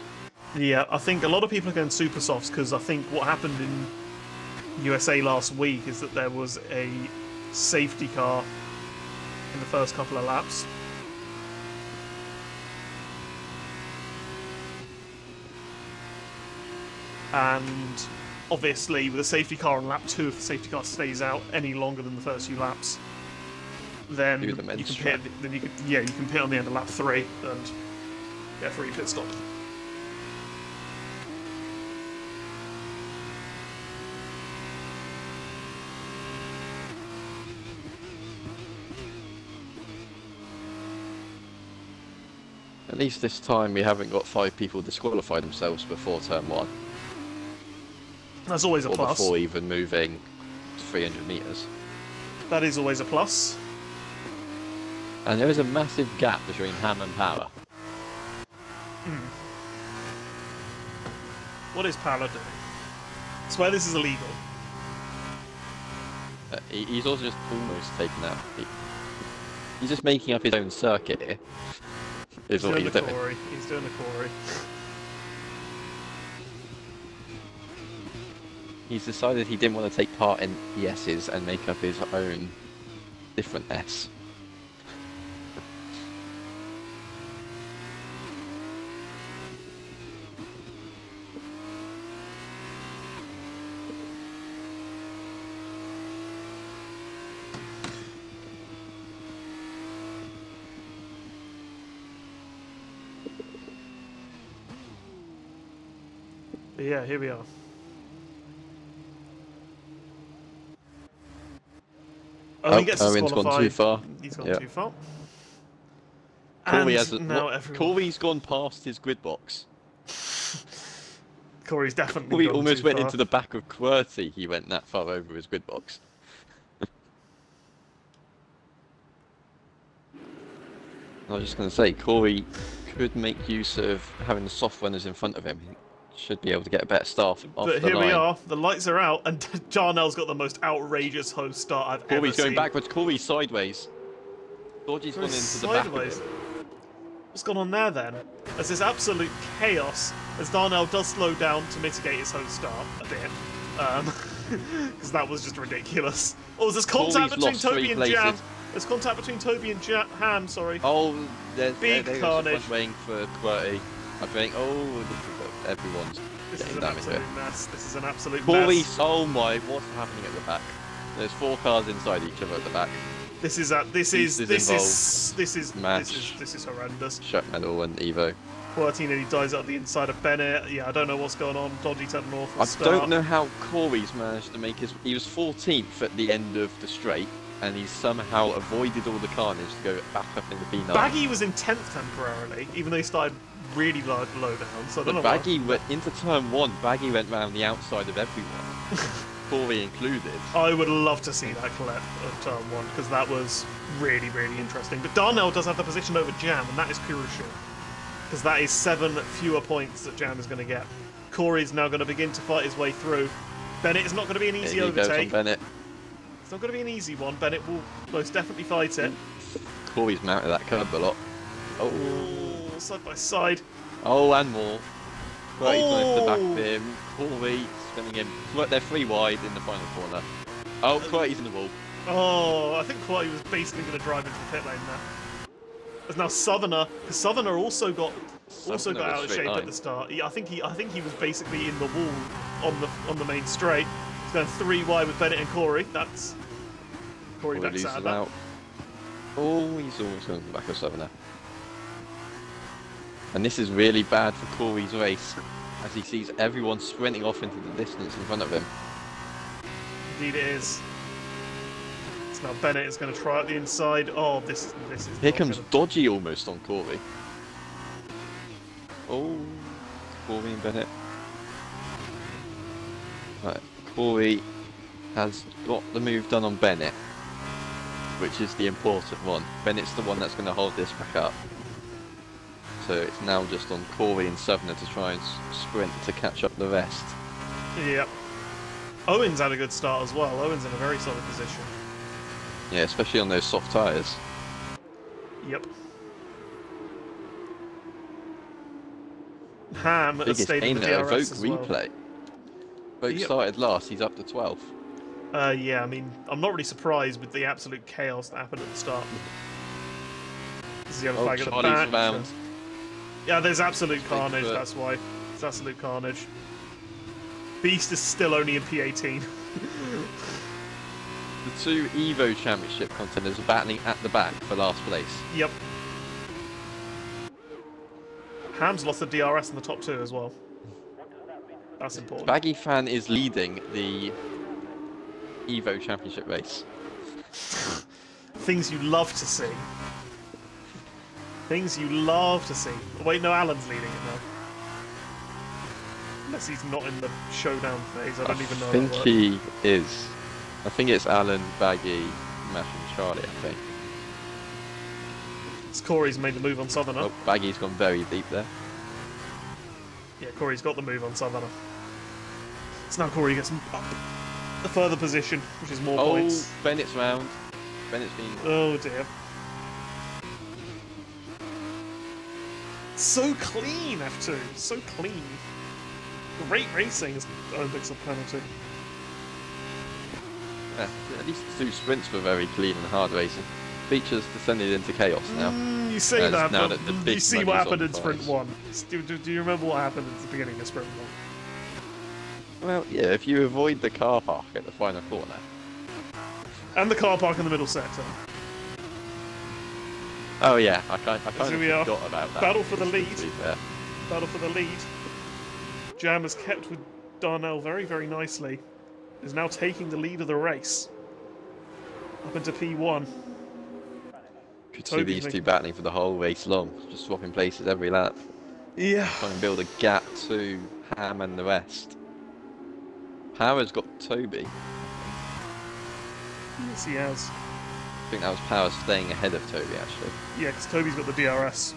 Speaker 1: Yeah, I think a lot of people are going super softs because I think what happened in USA last week is that there was a safety car in the first couple of laps. And obviously, with a safety car on lap 2, if the safety car stays out any longer than the first few laps, then you can pit. You can pit on the end of lap 3 and get a free pit stop. At least this time we haven't got 5 people disqualify themselves before turn 1. That's always a plus. Or before even moving 300 metres. That is always a plus.
Speaker 2: And there is a massive gap between Ham and Power.
Speaker 1: What is Power doing? I swear this is illegal.
Speaker 2: He's also just almost taken out. He's just making up his own circuit here. Is what he's doing.
Speaker 1: He's doing the Corey.
Speaker 2: He's decided he didn't want to take part in the S's and make up his own different S.
Speaker 1: But yeah, here we are. He gets
Speaker 2: Owen's gone too far.
Speaker 1: He's gone too far.
Speaker 2: Corey's gone past his grid box.
Speaker 1: Corey's definitely
Speaker 2: Corey
Speaker 1: gone
Speaker 2: almost
Speaker 1: too
Speaker 2: went
Speaker 1: far.
Speaker 2: into the back of QWERTY. He went that far over his grid box. I was just going to say, Corey could make use of having the soft runners in front of him. He should be able to get a better start off
Speaker 1: But here we are, the lights are out, and Darnell's got the most outrageous host start I've ever seen.
Speaker 2: Corey's going backwards, Corey's sideways. Dodgy's gone into the back of it.
Speaker 1: What's gone on there then? There's this absolute chaos as Darnell does slow down to mitigate his host start a bit. Because that was just ridiculous. Oh, there's contact between Toby and Jam. There's contact between Toby and Ham, sorry.
Speaker 2: Oh, there's
Speaker 1: carnage.
Speaker 2: Waiting for QWERTY. I think, everyone's getting damage here.
Speaker 1: Mess. This is an absolute
Speaker 2: Corey,
Speaker 1: mess.
Speaker 2: oh my, what's happening at the back? There's 4 cars inside each other at the back.
Speaker 1: This is horrendous.
Speaker 2: Shuck Medal and Evo.
Speaker 1: QWERTY nearly dies out of the inside of Bennett. Yeah, I don't know what's going on. Dodgy's had an awful start.
Speaker 2: I don't know how Corey's managed to make he was 14th at the end of the straight, and he's somehow avoided all the carnage to go back up in the P9.
Speaker 1: Baggy was in 10th temporarily, even though he started really low down. So I don't know.
Speaker 2: Baggy went into turn 1. Baggy went round the outside of everyone, Corey included.
Speaker 1: I would love to see that collect of turn 1 because that was really, really interesting. But Darnell does have the position over Jam, and that is crucial because that is 7 fewer points that Jam is going to get. Corey's now going to begin to fight his way through. Bennett is not going to be an easy overtake.
Speaker 2: Bennett.
Speaker 1: It's not going to be an easy one. Bennett will most definitely fight it.
Speaker 2: Corey's mounted that curb a lot.
Speaker 1: Oh, side by side.
Speaker 2: Oh, and more. Right, he's gone into the back of him. Corey spinning him. They're 3 wide in the final corner. Oh, QWERTY's in the wall.
Speaker 1: Oh, I think QWERTY was basically going to drive into the pit lane there. There's now Southerner. Because Southerner also got out of shape at the start. I think he was basically in the wall on the main straight. He's going 3 wide with Bennett and Corey. That's Corey backs out of that.
Speaker 2: Oh, he's almost going to the back of Southerner. And this is really bad for Corey's race, as he sees everyone sprinting off into the distance in front of him.
Speaker 1: Indeed it is. So now Bennett is going to try out the inside. Oh, this is.
Speaker 2: Here comes Dodgy almost on Corey. Oh, Corey and Bennett. Right, Corey has got the move done on Bennett, which is the important one. Bennett's the one that's going to hold this back up. So it's now just on Corey and Southerner to try and sprint to catch up the rest.
Speaker 1: Yep. Owen's had a good start as well. Owen's in a very solid position.
Speaker 2: Yeah, especially on those soft tyres.
Speaker 1: Yep. Ham has stayed in the DRS as well.
Speaker 2: Replay. Vogue started last, he's up to 12th.
Speaker 1: Yeah, I mean, I'm not really surprised with the absolute chaos that happened at the start. This is the other flag at the back.
Speaker 2: Round.
Speaker 1: Yeah, there's absolute carnage, that's why. It's absolute carnage. Beast is still only in P18.
Speaker 2: The 2 Evo Championship contenders are battling at the back for last place.
Speaker 1: Yep. Ham's lost the DRS in the top 2 as well. That's important.
Speaker 2: Baggy Fan is leading the Evo Championship race.
Speaker 1: Things you love to see. Things you love to see. Oh, wait, no, Alan's leading it now. Unless he's not in the showdown phase, I don't even know.
Speaker 2: I think he is. I think it's Alan, Baggy, Mash and Charlie, I think.
Speaker 1: It's Corey's made the move on Southerner.
Speaker 2: Oh, Baggy's gone very deep there.
Speaker 1: Yeah, Corey's got the move on Southerner. So now Corey gets up the further position, which is more points.
Speaker 2: Oh, Bennett's round. Bennett's been...
Speaker 1: Oh dear. So clean, F2. So clean. Great racing as Olympics of penalty.
Speaker 2: Yeah, at least the 2 sprints were very clean and hard racing. Features descended into chaos now.
Speaker 1: You say that,
Speaker 2: now
Speaker 1: but
Speaker 2: the
Speaker 1: you see what happened in
Speaker 2: prize.
Speaker 1: Sprint 1. Do you remember what happened at the beginning of Sprint 1?
Speaker 2: Well, yeah, if you avoid the car park at the final corner.
Speaker 1: And the car park in the middle sector.
Speaker 2: Oh yeah, I kind of
Speaker 1: are.
Speaker 2: forgot about that.
Speaker 1: Battle for the lead.
Speaker 2: Yeah.
Speaker 1: Battle for the lead. Jam has kept with Darnell very, very nicely. Is now taking the lead of the race. Up into P1.
Speaker 2: Could see these two battling for the whole race long, just swapping places every lap.
Speaker 1: Yeah.
Speaker 2: Trying to build a gap to Ham and the rest. Power's got Toby.
Speaker 1: Yes, he has.
Speaker 2: I think that was Power staying ahead of Toby, actually.
Speaker 1: Yeah, because Toby's got the DRS.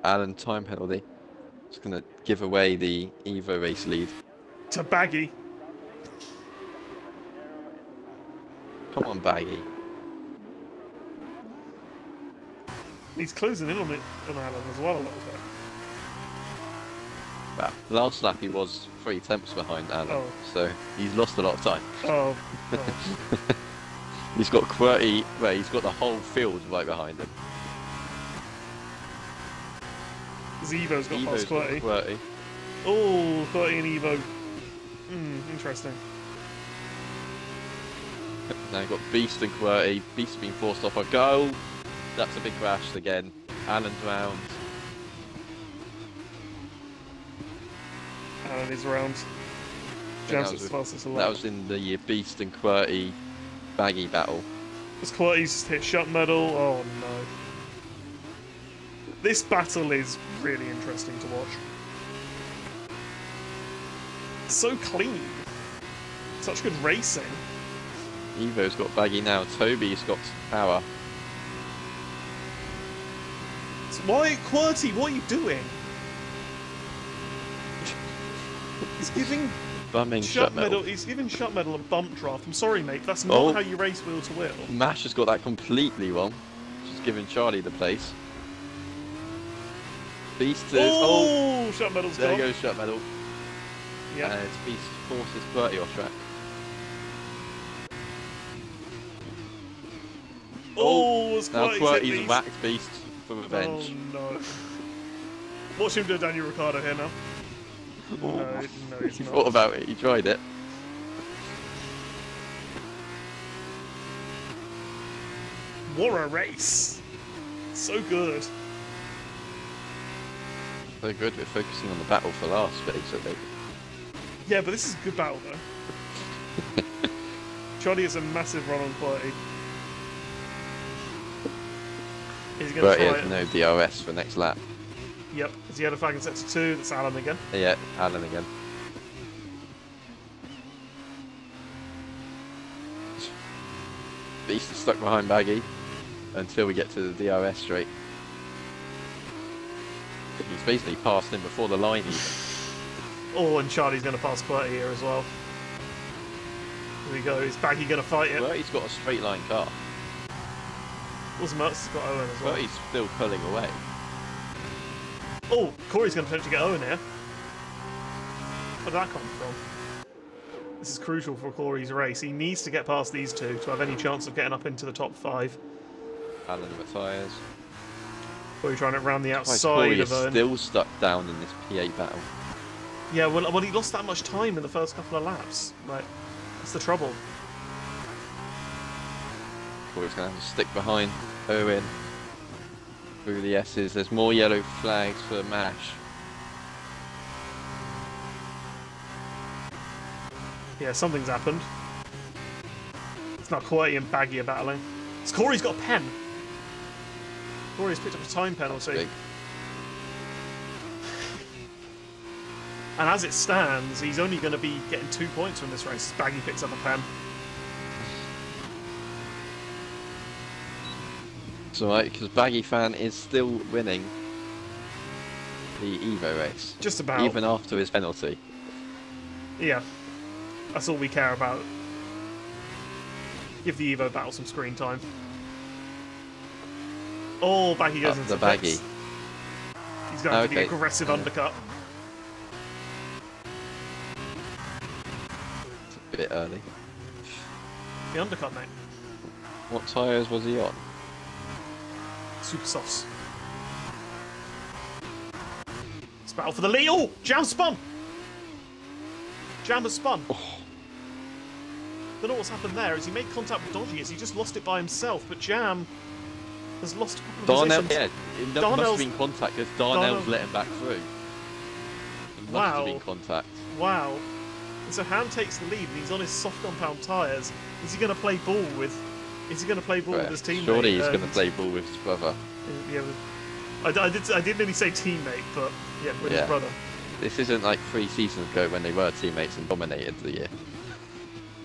Speaker 2: Alan, time penalty. It's going to give away the Evo race lead.
Speaker 1: To Baggy.
Speaker 2: Come on, Baggy.
Speaker 1: He's closing in on it on Alan as well a little bit.
Speaker 2: Well, last lap he was 3 tenths behind Alan,
Speaker 1: Oh.
Speaker 2: so he's lost a lot of time.
Speaker 1: Oh.
Speaker 2: He's got QWERTY, well, he's got the whole field right behind him.
Speaker 1: Evo's got past QWERTY.
Speaker 2: QWERTY.
Speaker 1: Oh, QWERTY and Evo. Interesting.
Speaker 2: Now you've got Beast and QWERTY. Beast's been forced off a goal. That's a big crash again. Alan's round.
Speaker 1: Alan is round. Jam's as fastest alive.
Speaker 2: That was in the Beast and QWERTY Baggy battle.
Speaker 1: Because QWERTY's hit shut medal. Oh no. This battle is really interesting to watch. So clean. Such good racing.
Speaker 2: Evo's got Baggy now. Toby's got Power.
Speaker 1: So why, QWERTY, what are you doing? He's giving
Speaker 2: Bumming shut medal.
Speaker 1: He's giving shut medal a bump draft. I'm sorry, mate, that's not how you race wheel to wheel.
Speaker 2: Mash has got that completely wrong. She's giving Charlie the place. Beast is...
Speaker 1: Oh, shut medal's
Speaker 2: there
Speaker 1: gone.
Speaker 2: There goes shut medal.
Speaker 1: Yeah.
Speaker 2: And Beast forces QWERTY off track.
Speaker 1: Oh,
Speaker 2: now QWERTY's whacked Beast for revenge.
Speaker 1: Oh no. Watch him do a Daniel Ricciardo here now. No, he's
Speaker 2: He
Speaker 1: not.
Speaker 2: thought about it, he tried it.
Speaker 1: What a race! So good.
Speaker 2: So good, we're focusing on the battle for last, basically.
Speaker 1: Yeah, but this is a good battle though. Charlie has a massive run on QWERTY. He's going to try
Speaker 2: QWERTY has no DRS for next lap.
Speaker 1: Yep, has he had a flag in sector 2? That's Alan again.
Speaker 2: Yeah, Alan again. Beast is stuck behind Baggy until we get to the DRS straight. He's basically passed him before the line even. Oh,
Speaker 1: and Charlie's going to pass QWERTY here as well. Here we go, is Baggy going to fight it?
Speaker 2: QWERTY's got a straight line car.
Speaker 1: Mertz has got Owen as well.
Speaker 2: QWERTY's still pulling away.
Speaker 1: Oh, Corey's going to potentially get Owen here. Where did that come from? This is crucial for Corey's race. He needs to get past these two to have any chance of getting up into the top 5.
Speaker 2: Alan retires.
Speaker 1: Corey trying it round the outside
Speaker 2: Corey
Speaker 1: of
Speaker 2: is
Speaker 1: Owen.
Speaker 2: still stuck down in this P8 battle.
Speaker 1: Yeah, well, he lost that much time in the first couple of laps. Like, that's the trouble.
Speaker 2: Corey's going to have to stick behind Owen through the S's. There's more yellow flags for Mash.
Speaker 1: Yeah, something's happened. It's not QWERTY and Baggy are battling. It's Corey's got a pen. Corey's picked up a time penalty.
Speaker 2: Big.
Speaker 1: And as it stands, he's only going to be getting 2 points from this race. Baggy picks up a pen.
Speaker 2: It's alright, because Baggy Fan is still winning the Evo race.
Speaker 1: Just about.
Speaker 2: Even after his penalty.
Speaker 1: Yeah. That's all we care about. Give the Evo battle some screen time. Oh, Baggy goes into
Speaker 2: the Baggy.
Speaker 1: pits. He's going for the aggressive undercut.
Speaker 2: It's a bit early.
Speaker 1: The undercut, mate.
Speaker 2: What tyres was he on?
Speaker 1: Super softs. It's battle for the lead. Oh, Jam spun. Jam has spun.
Speaker 2: Oh.
Speaker 1: Don't know what's happened there. Has he made contact with Dodgy? Has he just lost it by himself? But Jam has lost a couple of positions.
Speaker 2: Yeah, it must have been contact because Darnell's let him back through. It must have been contact.
Speaker 1: Wow. And so Ham takes the lead and he's on his soft compound tyres. Is he going to play ball with? Is he going to play ball with his teammate?
Speaker 2: Surely he's going to play ball with his brother.
Speaker 1: Yeah, I did nearly say teammate, but yeah, with his brother.
Speaker 2: This isn't like 3 seasons ago when they were teammates and dominated the year.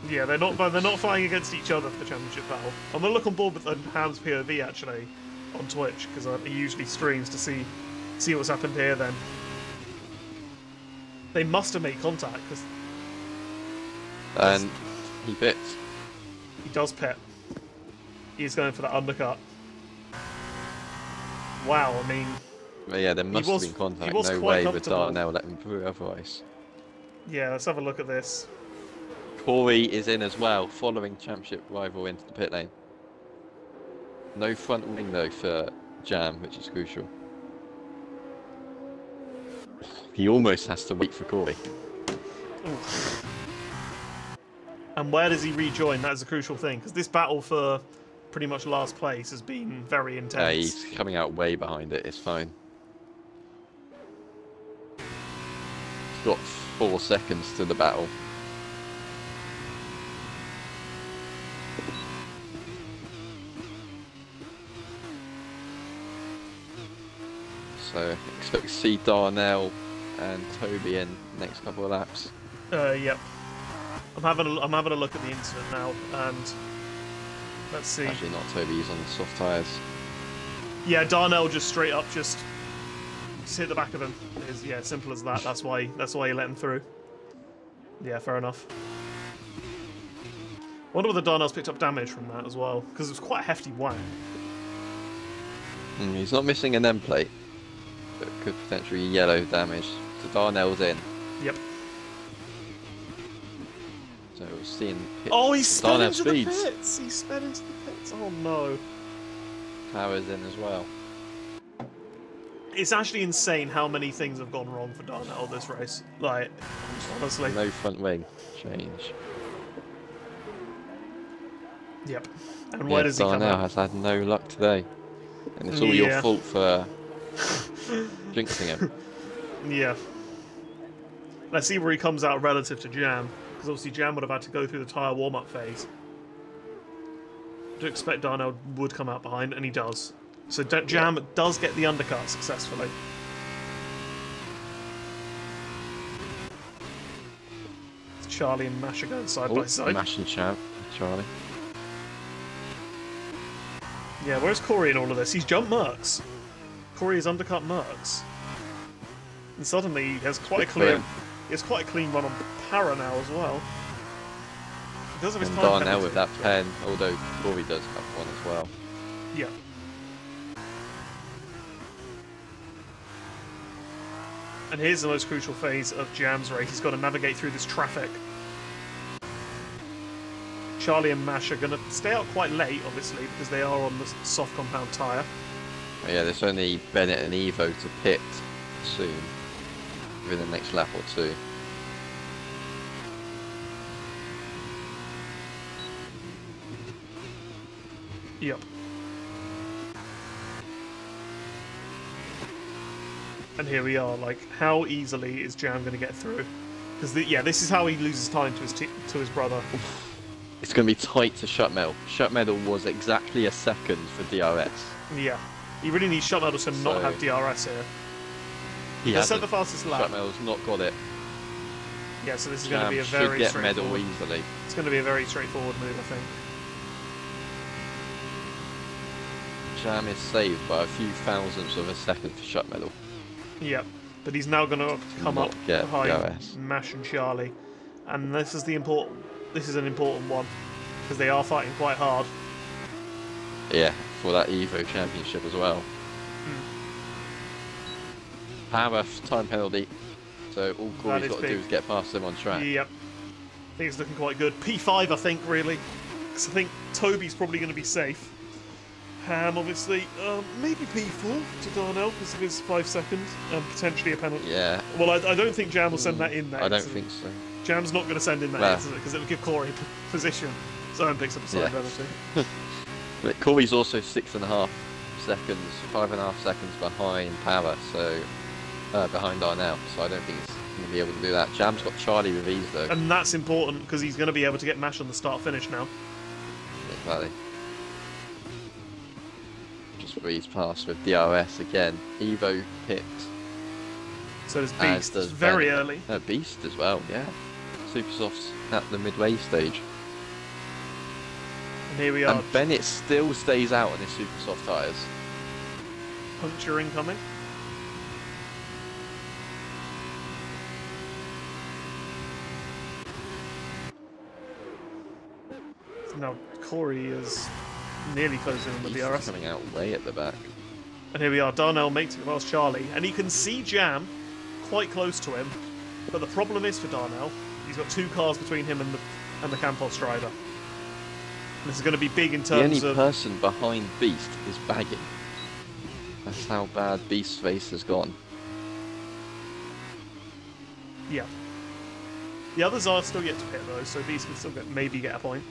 Speaker 1: Yeah, they're not fighting against each other for the championship battle. I'm gonna look on board with Ham's POV actually on Twitch because he usually streams to see what's happened here. Then they must have made contact because
Speaker 2: and he pits.
Speaker 1: He does pit. He's going for that undercut. Wow, I mean.
Speaker 2: But yeah, there must have been contact. No way would Darnell let him through otherwise.
Speaker 1: Yeah, let's have a look at this.
Speaker 2: Corey is in as well, following championship rival into the pit lane. No front wing though for Jam, which is crucial. He almost has to wait for Corey.
Speaker 1: Oof. And where does he rejoin? That is a crucial thing, because this battle for pretty much last place has been very intense.
Speaker 2: Yeah, he's coming out way behind it, it's fine. He's got 4 seconds to the battle. So expect to see Darnell and Toby in the next couple of laps.
Speaker 1: Yep. I'm having a look at the incident now, and let's see.
Speaker 2: Actually, not Toby. He's on soft tyres.
Speaker 1: Yeah, Darnell just straight up just hit the back of him. Yeah, simple as that. That's why he let him through. Yeah, fair enough. Wonder whether Darnell's picked up damage from that as well, because it was quite a hefty whack.
Speaker 2: He's not missing an end plate, but could potentially yellow damage. So Darnell's in.
Speaker 1: Yep.
Speaker 2: So we're seeing pits.
Speaker 1: Oh, he sped into the pits! He sped into the pits. Oh no.
Speaker 2: Power's in as well.
Speaker 1: It's actually insane how many things have gone wrong for Darnell this race. Like, honestly.
Speaker 2: No front wing change.
Speaker 1: Yep. And where does he come out?
Speaker 2: Darnell has had no luck today. And it's all your fault for jinxing him.
Speaker 1: Yeah. Let's see where he comes out relative to Jam. Because obviously Jam would have had to go through the tyre warm-up phase. I do expect Darnell would come out behind, and he does. So Jam does get the undercut successfully. Charlie and Mash are going side by side.
Speaker 2: Mash and Charlie.
Speaker 1: Yeah, where's Corey in all of this? He's jumped Mercs. Corey has undercut Mercs. And suddenly he has quite a clean run on Para now as well. Because of his time
Speaker 2: Darnell with that pen, although Corey does have one as well.
Speaker 1: Yeah. And here's the most crucial phase of Jam's race. He's got to navigate through this traffic. Charlie and Mash are going to stay out quite late, obviously, because they are on the soft compound tyre.
Speaker 2: Oh yeah, there's only Bennett and Evo to pit soon, within the next lap or two.
Speaker 1: Yep. And here we are, like, how easily is Jam going to get through? Because, yeah, this is how he loses time to his brother.
Speaker 2: It's going to be tight to Shut Medal. Shut Medal was exactly a second for DRS.
Speaker 1: Yeah. He really needs Shut Medal to not have DRS here. He set the fastest lap.
Speaker 2: Shut Medal's not got it.
Speaker 1: Yeah, so this is going to be a very
Speaker 2: straightforward. Medal easily.
Speaker 1: It's going to be a very straightforward move, I think.
Speaker 2: Jam is saved by a few thousandths of a second for shut medal.
Speaker 1: Yep, but he's now going to come up behind Mash and Charlie, and this is an important one because they are fighting quite hard.
Speaker 2: Yeah, for that Evo Championship as well. Power time penalty, so all Corey's got to do is get past them on track.
Speaker 1: Yep, I think it's looking quite good. P5, I think, really, because I think Toby's probably going to be safe. Ham, obviously, maybe P4 to Darnell because of his 5 seconds, and potentially a penalty.
Speaker 2: Yeah.
Speaker 1: Well, I don't think Jam will send that in there.
Speaker 2: I don't think so.
Speaker 1: Jam's not going to send in that because it would give Corey position. So Ham picks up a side penalty.
Speaker 2: But Corey's also 6.5 seconds, 5.5 seconds behind Power, so behind Darnell. So I don't think he's going to be able to do that. Jam's got Charlie with ease though.
Speaker 1: And that's important because he's going to be able to get Mash on the start-finish now.
Speaker 2: Exactly. Breeze past with DRS again. Evo picked.
Speaker 1: So does Beast. Does very early.
Speaker 2: Beast as well, yeah. Supersofts at the midway stage.
Speaker 1: And here we are.
Speaker 2: And Bennett still stays out on his Supersoft tyres.
Speaker 1: Puncture incoming. Now Corey is nearly closing on the DRS.
Speaker 2: Coming out way at the back.
Speaker 1: And here we are, Darnell mates it past Charlie, and he can see Jam quite close to him. But the problem is for Darnell, he's got 2 cars between him and the Campos driver. And this is going to be big in terms of...
Speaker 2: The only person behind Beast is bagging. That's how bad Beast's race has gone.
Speaker 1: Yeah. The others are still yet to pit though, so Beast can still maybe get a point.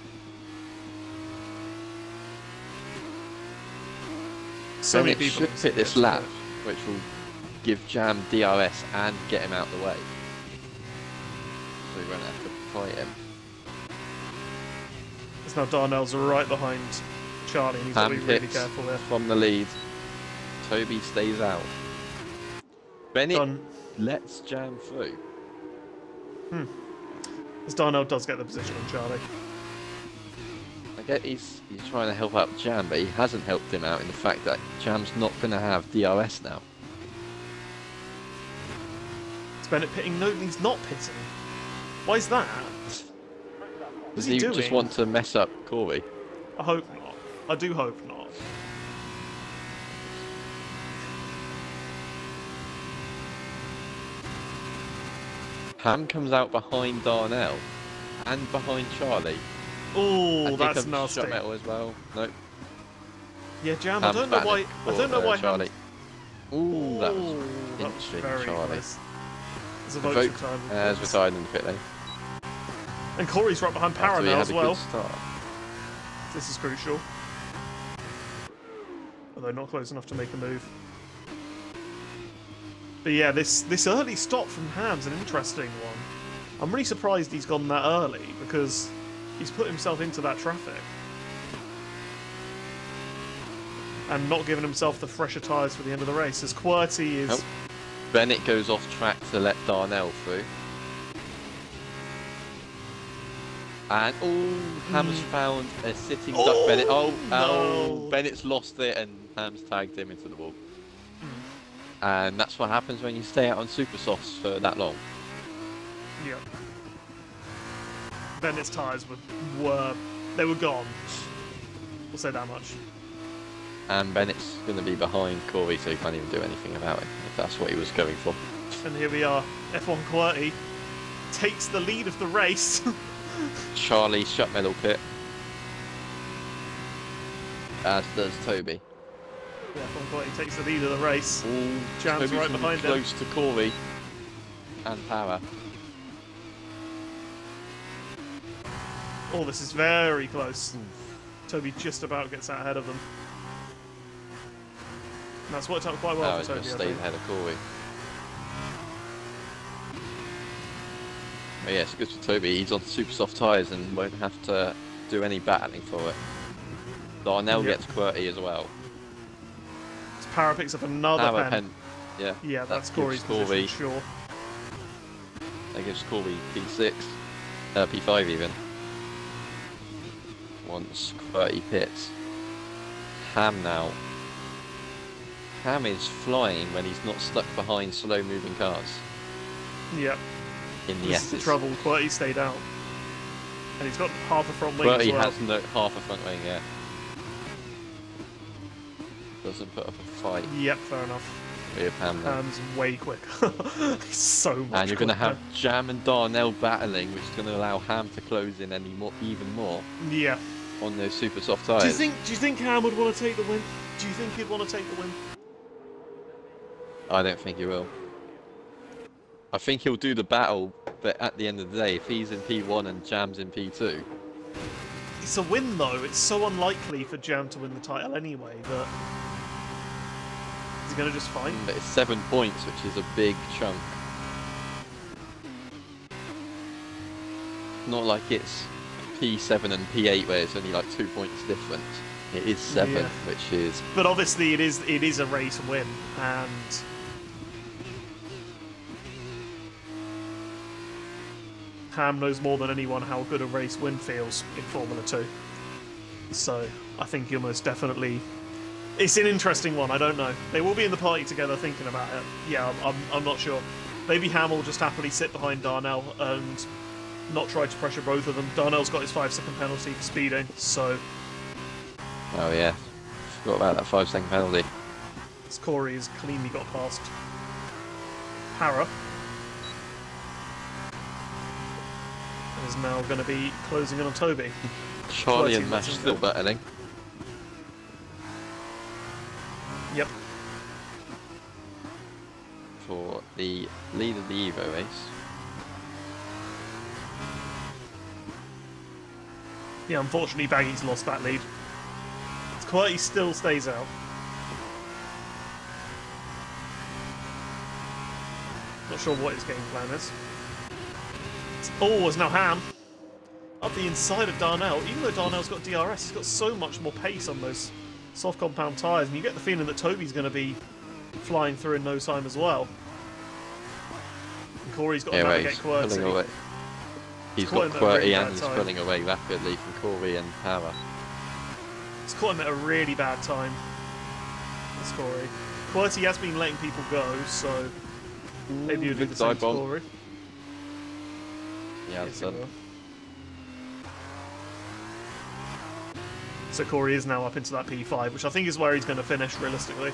Speaker 1: So many people
Speaker 2: should pit this lap, which will give Jam DRS and get him out of the way. So we won't have to fight him.
Speaker 1: It's now Darnell's right behind Charlie, and he's got to be really careful there.
Speaker 2: From the lead. Toby stays out. Bennett lets Jam through.
Speaker 1: As Darnell does get the position on Charlie.
Speaker 2: I get he's trying to help out Jam, but he hasn't helped him out in the fact that Jam's not going to have DRS now.
Speaker 1: Is Bennett pitting? No, he's not pitting. Why is that?
Speaker 2: Does he just want to mess up Corey?
Speaker 1: I hope not. I do hope not.
Speaker 2: Ham comes out behind Darnell and behind Charlie.
Speaker 1: Oh, that's nasty.
Speaker 2: Shot metal as well. Nope.
Speaker 1: Yeah, Jam. I don't know why. I don't know why
Speaker 2: Charlie. Ooh, that was interesting,
Speaker 1: very
Speaker 2: Charlie.
Speaker 1: Nice. There's a vote for time.
Speaker 2: Has retired in the pit lane.
Speaker 1: And Corey's right behind Para now as well.
Speaker 2: Start.
Speaker 1: This is crucial. Although not close enough to make a move. But yeah, this early stop from Ham's an interesting one. I'm really surprised he's gone that early because he's put himself into that traffic. And not given himself the fresher tyres for the end of the race, as QWERTY is...
Speaker 2: Oh. Bennett goes off track to let Darnell through. And, Ham's found a sitting duck Bennett. Oh, Bennett's lost it and Ham's tagged him into the wall. And that's what happens when you stay out on Supersofts for that long.
Speaker 1: Yeah. Bennett's tyres were gone. We'll say that much.
Speaker 2: And Bennett's going to be behind Corey, so he can't even do anything about it, if that's what he was going for.
Speaker 1: And here we are. F1 QWERTY takes the lead of the race.
Speaker 2: Charlie shut medal pit. As does Toby.
Speaker 1: Yeah, F1 QWERTY takes the lead of the race. Jam's
Speaker 2: Toby's
Speaker 1: right behind him.
Speaker 2: Close to Corey and Power.
Speaker 1: Oh, this is very close. Toby just about gets out ahead of them. And that's worked out quite well for Toby.
Speaker 2: Stayed ahead of Corey. But yeah, it's good for Toby. He's on super soft tyres and won't have to do any battling for it. Darnell gets QWERTY as well.
Speaker 1: Para picks up another pen.
Speaker 2: Yeah.
Speaker 1: Yeah, that's Corey's position, sure.
Speaker 2: That gives Corey P6, P5 even. Once QWERTY pits. Ham now Ham is flying when he's not stuck behind slow-moving cars.
Speaker 1: Yep.
Speaker 2: In the
Speaker 1: This is the trouble. QWERTY stayed out. And he's got half a front wing
Speaker 2: QWERTY
Speaker 1: as well.
Speaker 2: has no, half a front wing, yeah. Doesn't put up a fight.
Speaker 1: Yep, fair enough.
Speaker 2: With Ham.
Speaker 1: Ham's way quicker. He's so much
Speaker 2: And you're going to
Speaker 1: quicker.
Speaker 2: have Jam and Darnell battling, which is going to allow Ham to close in even more.
Speaker 1: Yeah. On
Speaker 2: those super soft tyres.
Speaker 1: Do you think Ham would want to take the win? Do you think he'd want to take the win?
Speaker 2: I don't think he will. I think he'll do the battle, but at the end of the day, if he's in P1 and Jam's in P2...
Speaker 1: It's a win, though. It's so unlikely for Jam to win the title anyway, that... Is he going to just fight?
Speaker 2: But it's 7 points, which is a big chunk. Not like it's P7 and P8 where it's only like 2 points difference. It is 7,
Speaker 1: yeah.
Speaker 2: Which is...
Speaker 1: But obviously it is a race win, and... Ham knows more than anyone how good a race win feels in Formula 2. So, I think you'll most definitely... It's an interesting one, I don't know. They will be in the party together thinking about it. Yeah, I'm not sure. Maybe Ham will just happily sit behind Darnell and not try to pressure both of them. Darnell's got his 5-second penalty for speeding, so...
Speaker 2: Oh yeah, forgot about that 5-second penalty.
Speaker 1: Corey has cleanly got past Para. And is now going to be closing in on Toby.
Speaker 2: Charlie and Mash still battling.
Speaker 1: Yep.
Speaker 2: For the lead of the Evo race.
Speaker 1: Yeah, unfortunately Baggy's lost that lead. QWERTY still stays out. Not sure what his game plan is. Oh, it's now Ham. Up the inside of Darnell. Even though Darnell's got DRS, he's got so much more pace on those soft compound tyres, and you get the feeling that Toby's going to be flying through in no time as well. And Corey's got to navigate QWERTY.
Speaker 2: He's got QWERTY and he's pulling away rapidly from Corey and Power.
Speaker 1: It's caught him at a really bad time. That's Corey. QWERTY has been letting people go, so maybe he'll do the same to Corey.
Speaker 2: Yeah,
Speaker 1: yes, so Corey is now up into that P5, which I think is where he's going to finish, realistically.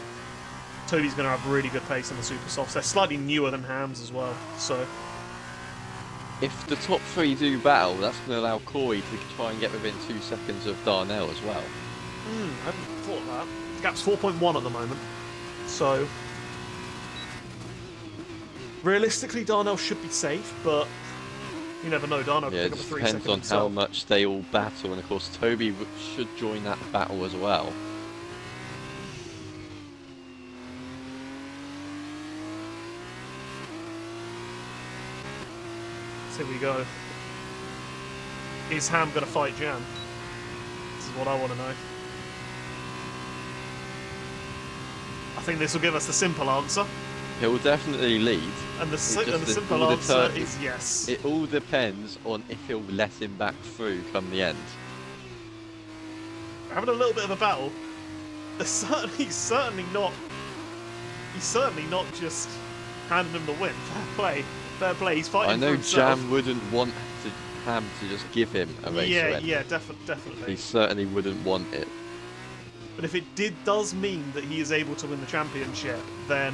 Speaker 1: Toby's going to have really good pace in the super softs. They're slightly newer than Ham's as well, so...
Speaker 2: If the top 3 do battle, that's going to allow Corey to try and get within 2 seconds of Darnell as well.
Speaker 1: I hadn't thought of that. The gap's 4.1 at the moment, so... Realistically, Darnell should be safe, but you never know. Darnell could pick up a 3 second
Speaker 2: depends on how much they all battle, and of course Toby should join that battle as well.
Speaker 1: So here we go. Is Ham going to fight Jam? This is what I want to know. I think this will give us the simple answer.
Speaker 2: It will definitely lead.
Speaker 1: And the simple answer is yes.
Speaker 2: It all depends on if he'll let him back through come the end.
Speaker 1: We're having a little bit of a battle. He's certainly not just handing him the win. Fair play. Fair play. He's fighting for himself.
Speaker 2: I know Jam wouldn't want Ham to just give him a race win.
Speaker 1: Yeah, definitely.
Speaker 2: He certainly wouldn't want it.
Speaker 1: But if it does mean that he is able to win the championship, then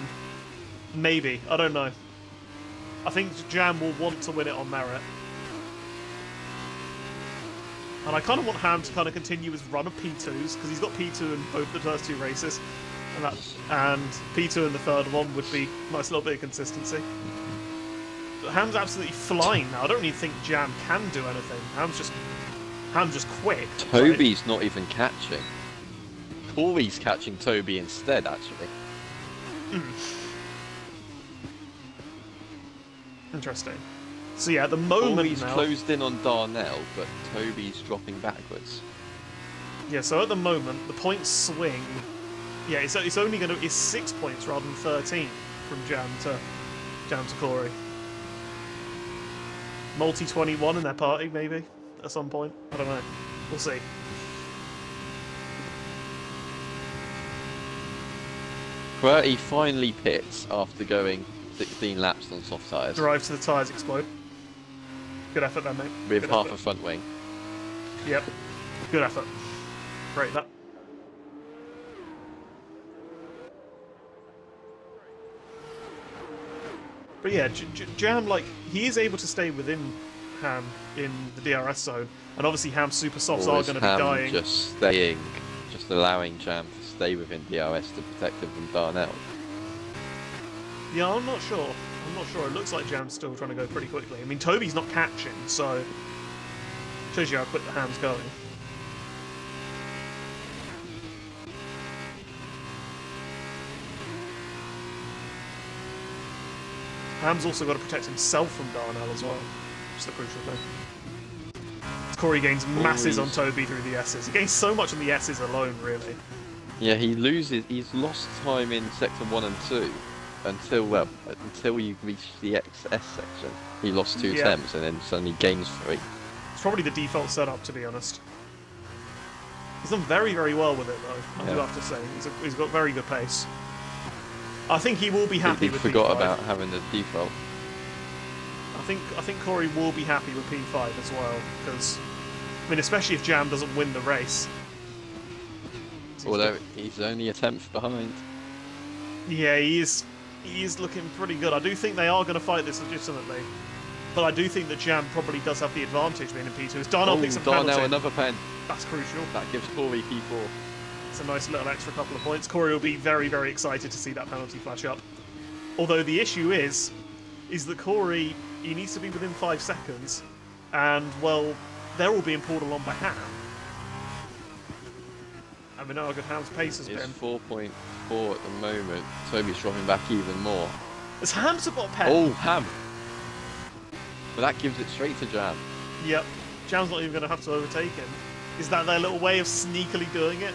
Speaker 1: maybe. I don't know. I think Jam will want to win it on merit. And I kind of want Ham to kind of continue his run of P2s, because he's got P2 in both the first 2 races. And P2 in the third one would be a nice little bit of consistency. But Ham's absolutely flying now. I don't really think Jam can do anything. Ham's just quick.
Speaker 2: Toby's not even catching. Corey's catching Toby instead, actually.
Speaker 1: Interesting. So yeah, at the moment
Speaker 2: Corey's
Speaker 1: now...
Speaker 2: closed in on Darnell, but Toby's dropping backwards.
Speaker 1: Yeah, so at the moment, the point swing... Yeah, it's only going to... It's 6 points rather than 13 from Jam to Corey. Multi-21 in their party, maybe, at some point. I don't know. We'll see.
Speaker 2: Qwerty finally pits after going 16 laps on soft tyres.
Speaker 1: Drive to the tyres explode. Good effort there, mate.
Speaker 2: With
Speaker 1: Good
Speaker 2: half
Speaker 1: effort.
Speaker 2: a front wing.
Speaker 1: Yep. Good effort. Great that. But yeah, Jam, like, he is able to stay within Ham in the DRS zone, and obviously Ham's super softs are going to be dying.
Speaker 2: Just staying, just allowing Jam to stay within DRS to protect him from Darnell.
Speaker 1: Yeah, I'm not sure. I'm not sure. It looks like Jam's still trying to go pretty quickly. I mean, Toby's not catching, so shows you how quick the Ham's going. Ham's also got to protect himself from Darnell as well, which is the crucial thing. Corey gains masses on Toby through the S's. He gains so much on the S's alone, really.
Speaker 2: Yeah, he's lost time in sector 1 and 2 until you reach the XS section. He lost 2 temps and then suddenly gains 3.
Speaker 1: It's probably the default setup, to be honest. He's done very, very well with it, though, I do have to say. He's got very good pace. I think he will be happy with P5.
Speaker 2: Forgot about having the default.
Speaker 1: I think Corey will be happy with P5 as well, because, I mean, especially if Jam doesn't win the race.
Speaker 2: Although he's only a 10th behind.
Speaker 1: Yeah, he is looking pretty good. I do think they are going to fight this legitimately, but I do think that Jam probably does have the advantage being in P2. As Darnell picks a penalty.
Speaker 2: Darnell another pen.
Speaker 1: That's crucial.
Speaker 2: That gives Corey P4.
Speaker 1: It's a nice little extra couple of points. Corey will be very, very excited to see that penalty flash up. Although the issue is that Corey, he needs to be within 5 seconds, and, well, they're all being pulled along by Ham. And we know how good Ham's pace has been.
Speaker 2: It's 4.4 at the moment. Toby's dropping back even more.
Speaker 1: Has Ham got a pen?
Speaker 2: Oh, Ham! But that gives it straight to Jam.
Speaker 1: Yep. Jam's not even going to have to overtake him. Is that their little way of sneakily doing it?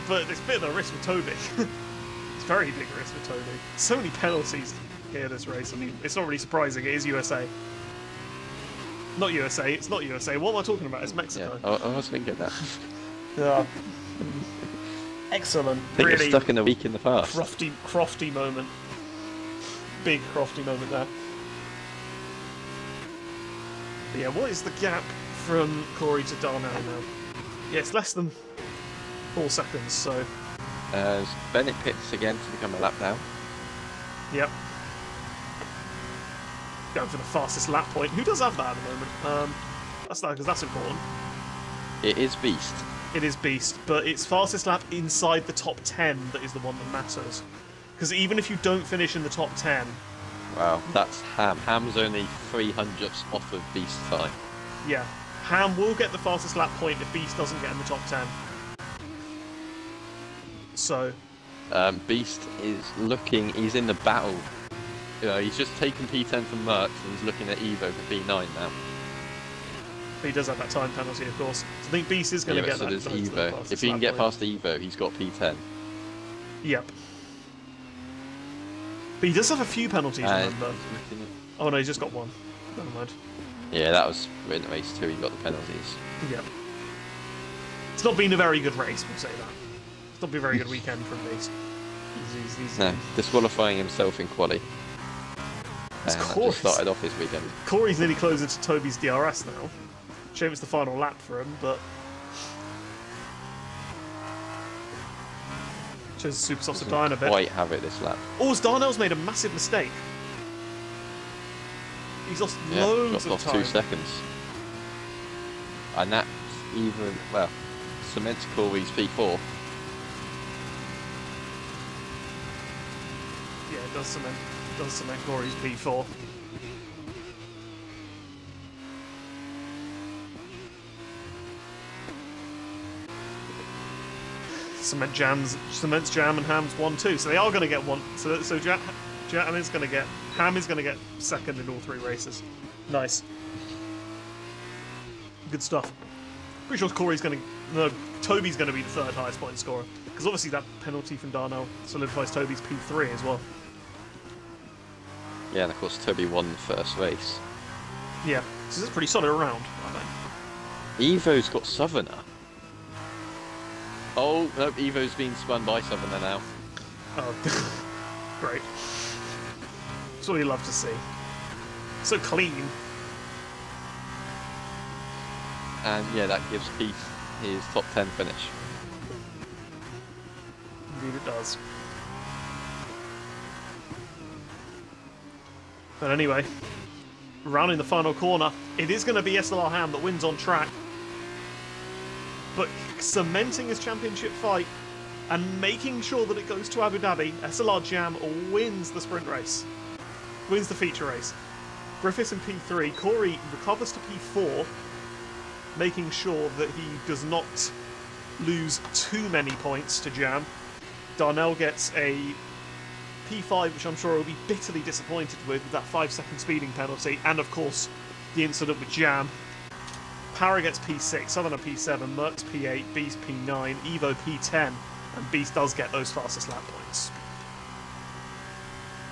Speaker 1: But it's a bit of a risk with Toby. It's very big risk with Toby. So many penalties here this race. I mean, it's not really surprising. It is USA. Not USA. It's not USA. What am I talking about? It's Mexico.
Speaker 2: Yeah, I was thinking that.
Speaker 1: Yeah. Excellent.
Speaker 2: I think
Speaker 1: really
Speaker 2: you're stuck in a week in the past.
Speaker 1: Crofty moment. Big Crofty moment there. But yeah, what is the gap from Corey to Darnell now? Yeah, it's less than 4 seconds, so...
Speaker 2: As Bennett pits again to become a lap down.
Speaker 1: Yep. Going for the fastest lap point. Who does have that at the moment? That's that, because that's important.
Speaker 2: It is Beast.
Speaker 1: It is Beast, but it's fastest lap inside the top 10 that is the one that matters. Because even if you don't finish in the top 10...
Speaker 2: Wow, that's Ham. Ham's only 300ths off of Beast time.
Speaker 1: Yeah. Ham will get the fastest lap point if Beast doesn't get in the top 10. So...
Speaker 2: Beast is looking... He's in the battle. You know, he's just taken P10 from Merckx and he's looking at Evo for P9 now.
Speaker 1: But he does have that time penalty, of course. So I think Beast is going to get
Speaker 2: so
Speaker 1: that.
Speaker 2: Does Evo. If he can get past Evo, he's got P10.
Speaker 1: Yep. But he does have a few penalties, remember? Oh no, he's just got one. Never mind.
Speaker 2: Yeah, that was in race 2, he got the penalties.
Speaker 1: Yep. It's not been a very good race, we'll say that. It's not been a very good weekend from Beast.
Speaker 2: No, disqualifying himself in quali. And that just started off his weekend.
Speaker 1: Corey's nearly closer to Toby's DRS now. Shame it's the final lap for him, but... shows the Supersofts are dying a bit.
Speaker 2: Quite have it this lap.
Speaker 1: Oh, Darnell's made a massive mistake. He's lost loads of time.
Speaker 2: 2 seconds. And that's even, well, cements Corey's P4.
Speaker 1: Yeah, it does cement Corey's P4. Cements Jam and Ham's 1-2, so they are going to get one. So Ham is going to get second in all 3 races. Nice, good stuff. Pretty sure Corey's going to, no, Toby's going to be the 3rd highest point scorer because obviously that penalty from Darnell solidifies Toby's P3 as well.
Speaker 2: Yeah, and of course Toby won the first race.
Speaker 1: Yeah, so it's a pretty solid round, I think.
Speaker 2: Evo's got Southerner. Oh, no, Evo's been spun by Southerner now.
Speaker 1: Oh, great. That's what we love to see. So clean.
Speaker 2: And yeah, that gives Keith his top 10 finish.
Speaker 1: Indeed it does. But anyway, rounding the final corner, it is going to be SLR Ham that wins on track. But cementing his championship fight and making sure that it goes to Abu Dhabi, SLR Jam wins the sprint race. Wins the feature race. Griffiths in P3, Corey recovers to P4, making sure that he does not lose too many points to Jam. Darnell gets a P5, which I'm sure he'll be bitterly disappointed with that 5-second speeding penalty, and of course the incident with Jam. Para gets P6, Southerner P7, Merckx P8, Beast P9, Evo P10, and Beast does get those fastest lap points.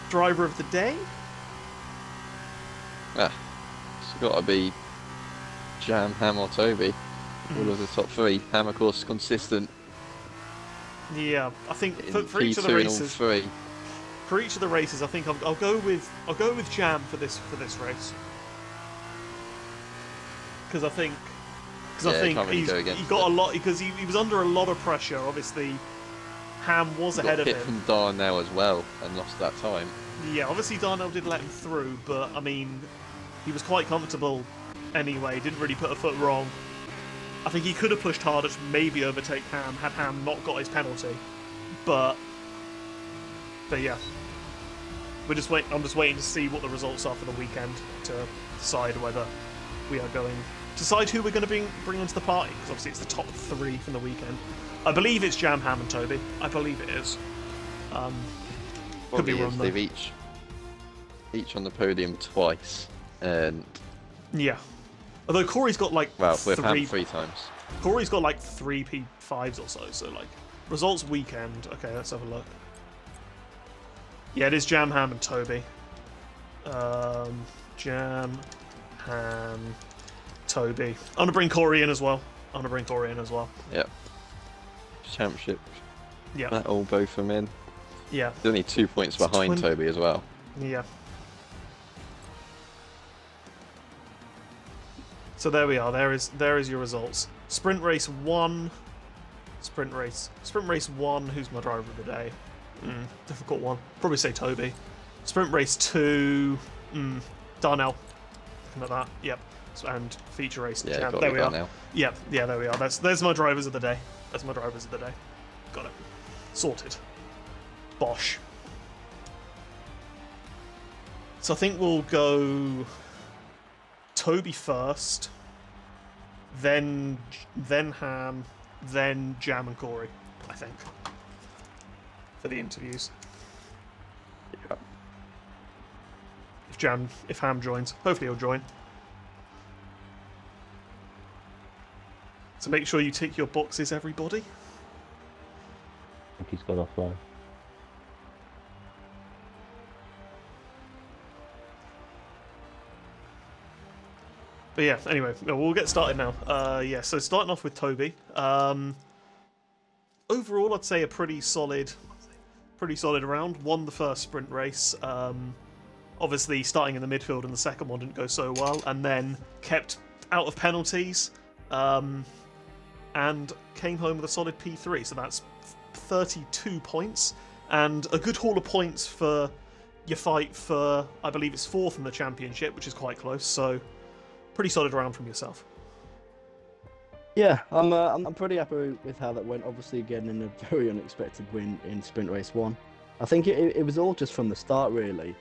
Speaker 1: Driver of the day?
Speaker 2: It's got to be Jam, Ham or Toby. All of the top three. Ham, of course, consistent.
Speaker 1: Yeah, I think for each of the races, for each of the races, I think I'll go with Jam for this race. Because I think he got a lot, because he was under a lot of pressure. Obviously, Ham was ahead of him.
Speaker 2: Hit from Darnell as well and lost that time.
Speaker 1: Yeah, obviously Darnell did let him through, but I mean, he was quite comfortable anyway. Didn't really put a foot wrong. I think he could have pushed harder to maybe overtake Ham had Ham not got his penalty. But yeah, I'm just waiting to see what the results are for the weekend to decide whether we are going. Decide who we're going to bring into the party, because obviously it's the top three from the weekend. I believe it's Jam, Ham and Toby. I believe it is. Could be wrong though.
Speaker 2: They've each on the podium twice, and
Speaker 1: yeah. Although Corey's got like
Speaker 2: with Ham 3 times.
Speaker 1: Corey's got like 3 P5s or so like results weekend. Okay, let's have a look. Yeah, it is Jam, Ham and Toby. Jam, Ham, Toby. I'm gonna bring Corey in as well.
Speaker 2: Yep. Championship.
Speaker 1: Yeah.
Speaker 2: That all both of them in.
Speaker 1: Yeah.
Speaker 2: There's only 2 points behind Toby as well.
Speaker 1: Yeah. So there we are. There is your results. Sprint race 1. Sprint race 1. Who's my driver of the day? Difficult one. Probably say Toby. Sprint race 2. Darnell. Something like that. Yep. And feature race.
Speaker 2: Yeah,
Speaker 1: there we are.
Speaker 2: Darnell.
Speaker 1: Yep. Yeah, there we are. There's my drivers of the day. Got it. Sorted. Bosh. So I think we'll go Toby first, then Ham, then Jam and Corey, I think, for the interviews. Yeah. If Ham joins, hopefully he'll join. So make sure you tick your boxes, everybody.
Speaker 3: I think he's got offline.
Speaker 1: But yeah, anyway, we'll get started now. Yeah, so starting off with Toby. Overall, I'd say a pretty solid round. Won the first sprint race. Obviously, starting in the midfield and the second one didn't go so well, and then kept out of penalties, and came home with a solid P3. So that's 32 points, and a good haul of points for your fight for, I believe it's 4th in the championship, which is quite close. So pretty solid round from yourself.
Speaker 3: Yeah, I'm pretty happy with how that went. Obviously, getting in a very unexpected win in sprint race 1. I think it was all just from the start, really.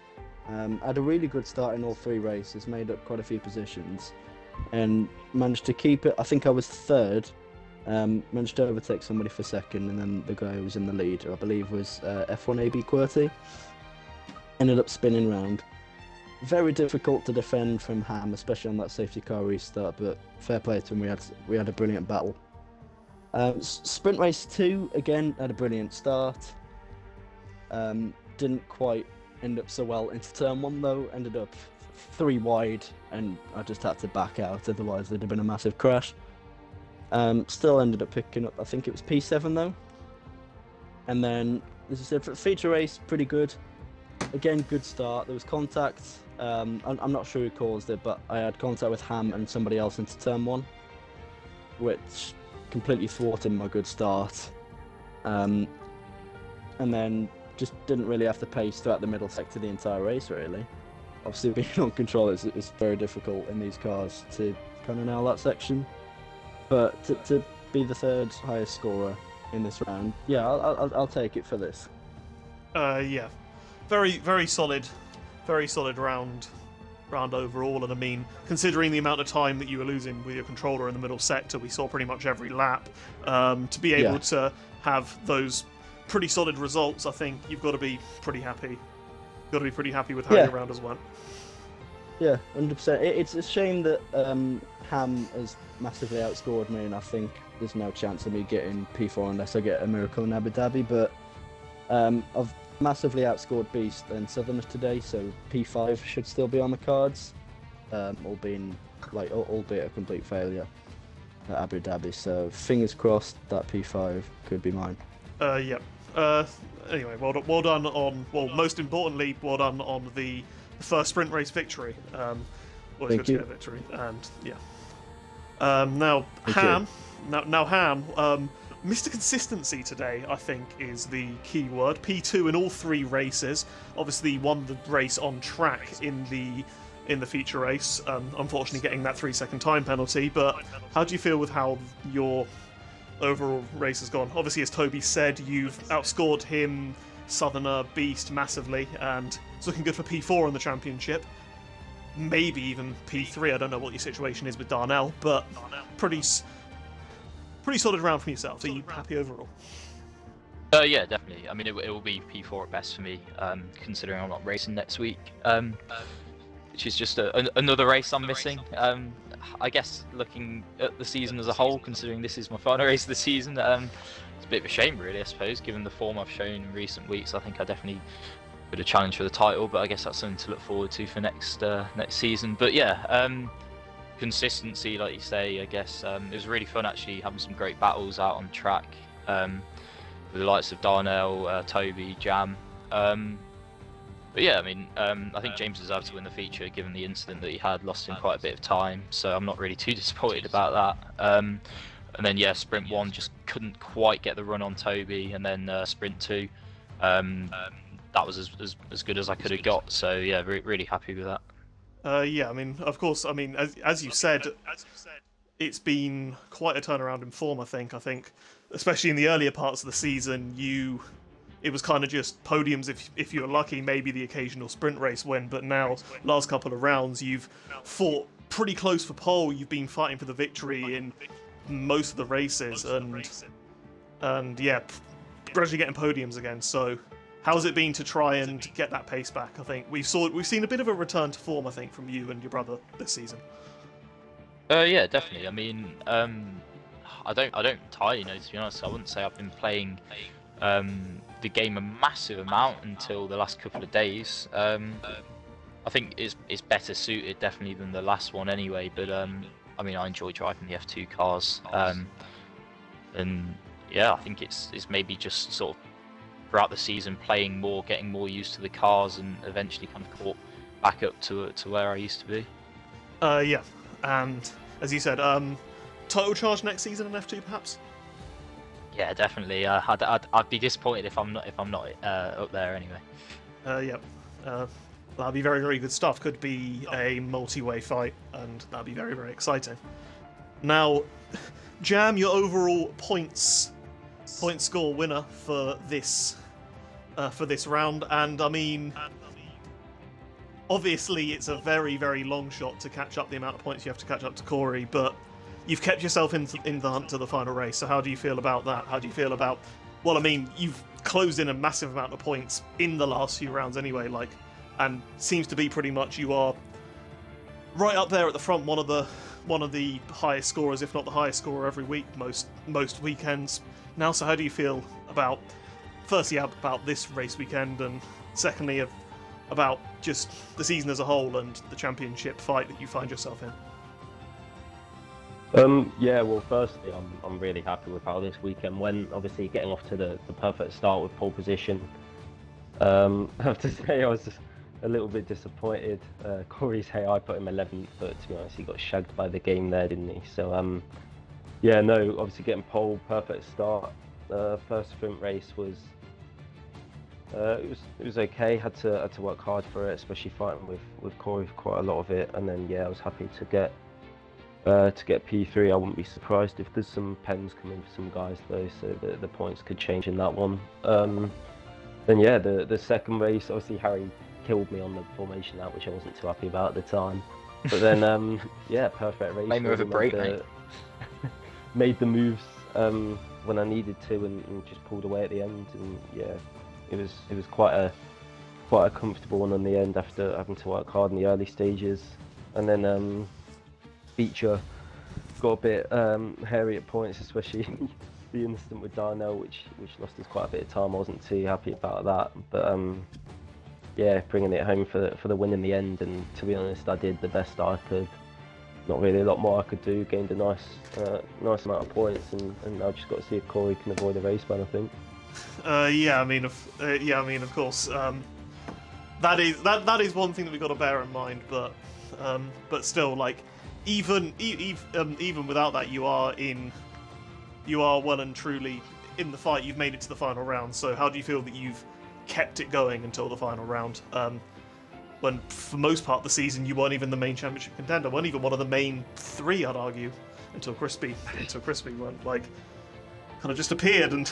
Speaker 3: I had a really good start in all 3 races, made up quite a few positions, and managed to keep it. I think I was 3rd, managed to overtake somebody for 2nd, and then the guy who was in the lead, I believe, was F1 AB QWERTY. Ended up spinning round. Very difficult to defend from Ham, especially on that safety car restart, but fair play to him, we had a brilliant battle. Sprint race 2, again, had a brilliant start. Didn't quite end up so well into turn 1 though, ended up 3 wide, and I just had to back out, otherwise there'd have been a massive crash. Still ended up picking up, I think it was P7 though. And then as I said, for the feature race, pretty good. Again, good start. There was contact. I'm not sure who caused it, but I had contact with Ham and somebody else into turn 1, which completely thwarted my good start. And then just didn't really have the pace throughout the middle sector the entire race, really. Obviously, being on control is very difficult in these cars to kind of nail that section. But to be the 3rd highest scorer in this round, yeah, I'll take it for this.
Speaker 1: Yeah, very solid round overall. And I mean, considering the amount of time that you were losing with your controller in the middle sector, we saw pretty much every lap. To be able to have those pretty solid results, I think you've got to be pretty happy. Got to be pretty happy with how your round has went.
Speaker 3: Yeah, 100%. It's a shame that Ham has massively outscored me, and I think there's no chance of me getting P4 unless I get a miracle in Abu Dhabi. But I've massively outscored Beast and Southerners today, so P5 should still be on the cards, albeit a complete failure at Abu Dhabi. So fingers crossed that P5 could be mine.
Speaker 1: Yeah. Anyway, well done on. Well, most importantly, well done on the first sprint race victory. Always good to get a victory, and yeah. Now Ham. Mr. Consistency today, I think, is the key word. P2 in all 3 races. Obviously, won the race on track in the feature race. Unfortunately, getting that 3-second time penalty. But how do you feel with how your overall race has gone? Obviously, as Toby said, you've outscored him, Southerner, Beast massively, and it's looking good for P4 in the championship. Maybe even P3. I don't know what your situation is with Darnell, but pretty solid round from yourself. Are you happy overall?
Speaker 4: Yeah, definitely. I mean, it will be P4 at best for me, considering I'm not racing next week, which is just another race I'm missing. I guess looking at the season as a whole, considering this is my final race of the season, it's a bit of a shame, really, I suppose, given the form I've shown in recent weeks. I think I definitely could have challenged for the title, but I guess that's something to look forward to for next season. But yeah, consistency, like you say, I guess it was really fun actually having some great battles out on track with the likes of Darnell, Toby, Jam. But yeah, I mean, I think James deserved to win the feature given the incident that he had, lost in quite a bit of time, so I'm not really too disappointed about that. And then yeah, Sprint 1 just couldn't quite get the run on Toby, and then Sprint 2, that was as good as I could have got, so yeah, really happy with that. Yeah,
Speaker 1: I mean, of course, I mean, as you said, it's been quite a turnaround in form, I think, especially in the earlier parts of the season, it was kind of just podiums if you were lucky, maybe the occasional sprint race win, but now, last couple of rounds, you've fought pretty close for pole, you've been fighting for the victory in most of the races, and yeah, gradually getting podiums again, so how's it been to try and get that pace back? I think we've seen a bit of a return to form, I think, from you and your brother this season.
Speaker 4: Yeah, definitely. I mean, I don't entirely know, to be honest. I wouldn't say I've been playing the game a massive amount until the last couple of days. I think it's better suited definitely than the last one anyway. But I mean, I enjoy driving the F2 cars, and yeah, I think it's maybe just sort of throughout the season playing more, getting more used to the cars, and eventually kind of caught back up to where I used to be.
Speaker 1: Yeah, and as you said, title charge next season in F2 perhaps.
Speaker 4: Yeah, definitely. I'd be disappointed if I'm not up there anyway.
Speaker 1: Yeah, that'd be very, very good stuff. Could be a multi-way fight, and that'd be very, very exciting. Now, Jam, your overall point score winner for this round, and I mean, obviously it's a very, very long shot to catch up the amount of points you have to catch up to Corey, but you've kept yourself in the hunt to the final race, so how do you feel about that? How do you feel about... Well, I mean, you've closed in a massive amount of points in the last few rounds anyway, and seems to be pretty much you are right up there at the front, one of the highest scorers, if not the highest scorer every week, most weekends now. So how do you feel about, firstly, about this race weekend, and secondly, about just the season as a whole and the championship fight that you find yourself in?
Speaker 5: Yeah, well, firstly, I'm really happy with how this weekend went. Obviously, getting off to the perfect start with pole position. I have to say, I was just a little bit disappointed. Corey's I put him 11th, but to be honest, he got shagged by the game there, didn't he? So, yeah, no, obviously getting pole, perfect start. First sprint race was it was okay. Had to work hard for it, especially fighting with Corey for quite a lot of it. And then yeah, I was happy to get P3. I wouldn't be surprised if there's some pens coming for some guys though, so the points could change in that one. Then yeah, the second race, obviously Harry killed me on the formation out, which I wasn't too happy about at the time. But then yeah, perfect race.
Speaker 4: Made me with a break, mate.
Speaker 5: Made the moves when I needed to, and just pulled away at the end. And yeah, it was quite a comfortable one on the end after having to work hard in the early stages. And then feature got a bit hairy at points, especially the incident with Darnell, which lost us quite a bit of time. I wasn't too happy about that, but yeah, bringing it home for the win in the end. And to be honest, I did the best I could. Not really a lot more I could do. Gained a nice amount of points, and I've just got to see if Corey can avoid a race ban, I think.
Speaker 1: Yeah, I mean, of course, that is one thing that we've got to bear in mind. But still, like, even without that, you are well and truly in the fight. You've made it to the final round. So how do you feel that you've kept it going until the final round? When for most part of the season you weren't even the main championship contender, weren't even one of the main three, I'd argue, until Crispy went, like, kind of just appeared and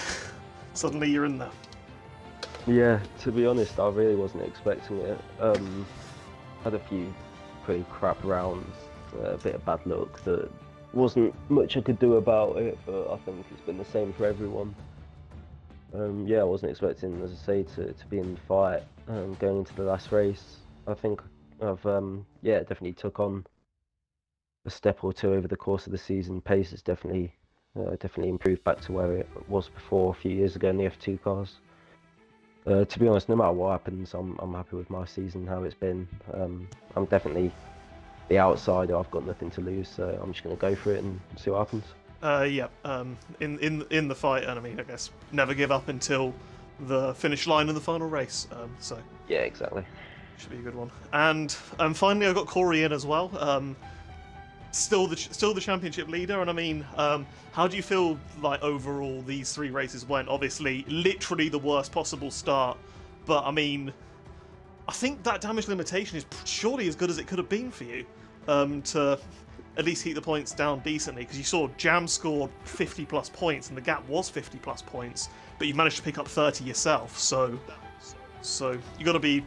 Speaker 1: suddenly you're in there.
Speaker 5: Yeah, to be honest, I really wasn't expecting it. Had a few pretty crap rounds, a bit of bad luck that wasn't much I could do about it, but I think it's been the same for everyone. Yeah, I wasn't expecting, as I say, to be in the fight going into the last race. I think I've yeah, definitely took on a step or two over the course of the season. Pace has definitely improved back to where it was before a few years ago in the F2 cars. To be honest, no matter what happens, I'm happy with my season, how it's been. I'm definitely the outsider. I've got nothing to lose, so I'm just going to go for it and see what happens.
Speaker 1: Yeah. In the fight, and I mean, I guess never give up until the finish line in the final race. So
Speaker 5: yeah, exactly.
Speaker 1: Should be a good one. And finally, I got Corey in as well. Still the championship leader, and I mean, how do you feel like overall these three races went? Obviously, literally the worst possible start, but I mean, I think that damage limitation is surely as good as it could have been for you to at least keep the points down decently, because you saw Jam scored 50 plus points and the gap was 50 plus points, but you managed to pick up 30 yourself, so you got to be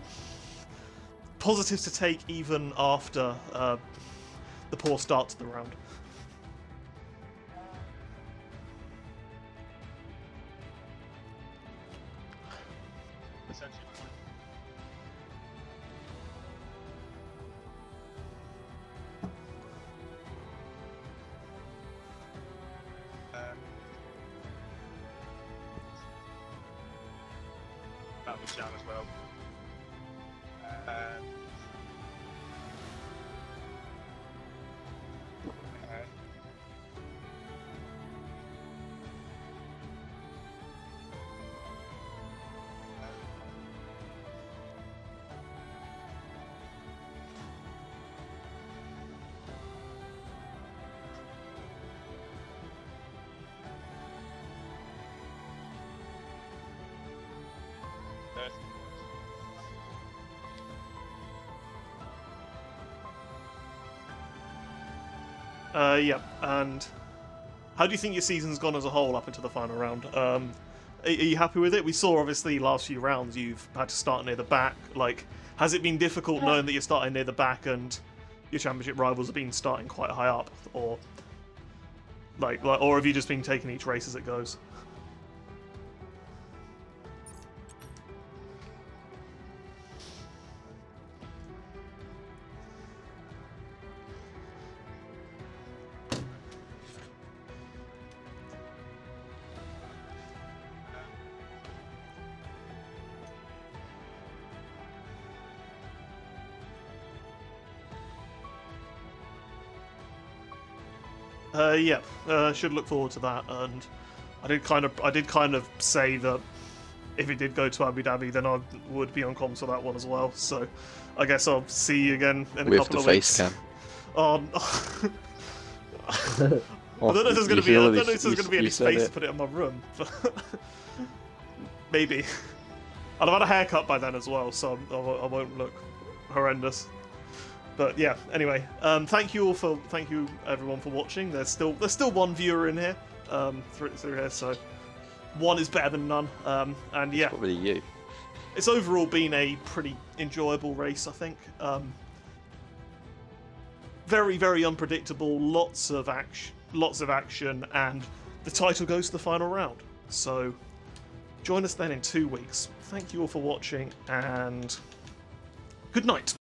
Speaker 1: positives to take even after the poor start to the round.
Speaker 6: That was Jam as well.
Speaker 1: Yeah, and how do you think your season's gone as a whole up into the final round? Are you happy with it? We saw, obviously, last few rounds you've had to start near the back. Like, has it been difficult knowing that you're starting near the back and your championship rivals have been starting quite high up, or or have you just been taking each race as it goes? Yeah, should look forward to that. And I did kind of say that if it did go to Abu Dhabi, then I would be on comms for that one as well. So I guess I'll see you again in a couple of weeks.
Speaker 2: With the face
Speaker 1: cam. I don't know if there's going to be any space to put it in my room, but maybe. I'll have had a haircut by then as well, so I won't look horrendous. But yeah, anyway, thank you everyone for watching. There's still one viewer in here, through here, so one is better than none. And yeah,
Speaker 2: probably you.
Speaker 1: It's overall been a pretty enjoyable race, I think. Very, very unpredictable. Lots of action, and the title goes to the final round. So join us then in 2 weeks. Thank you all for watching, and good night.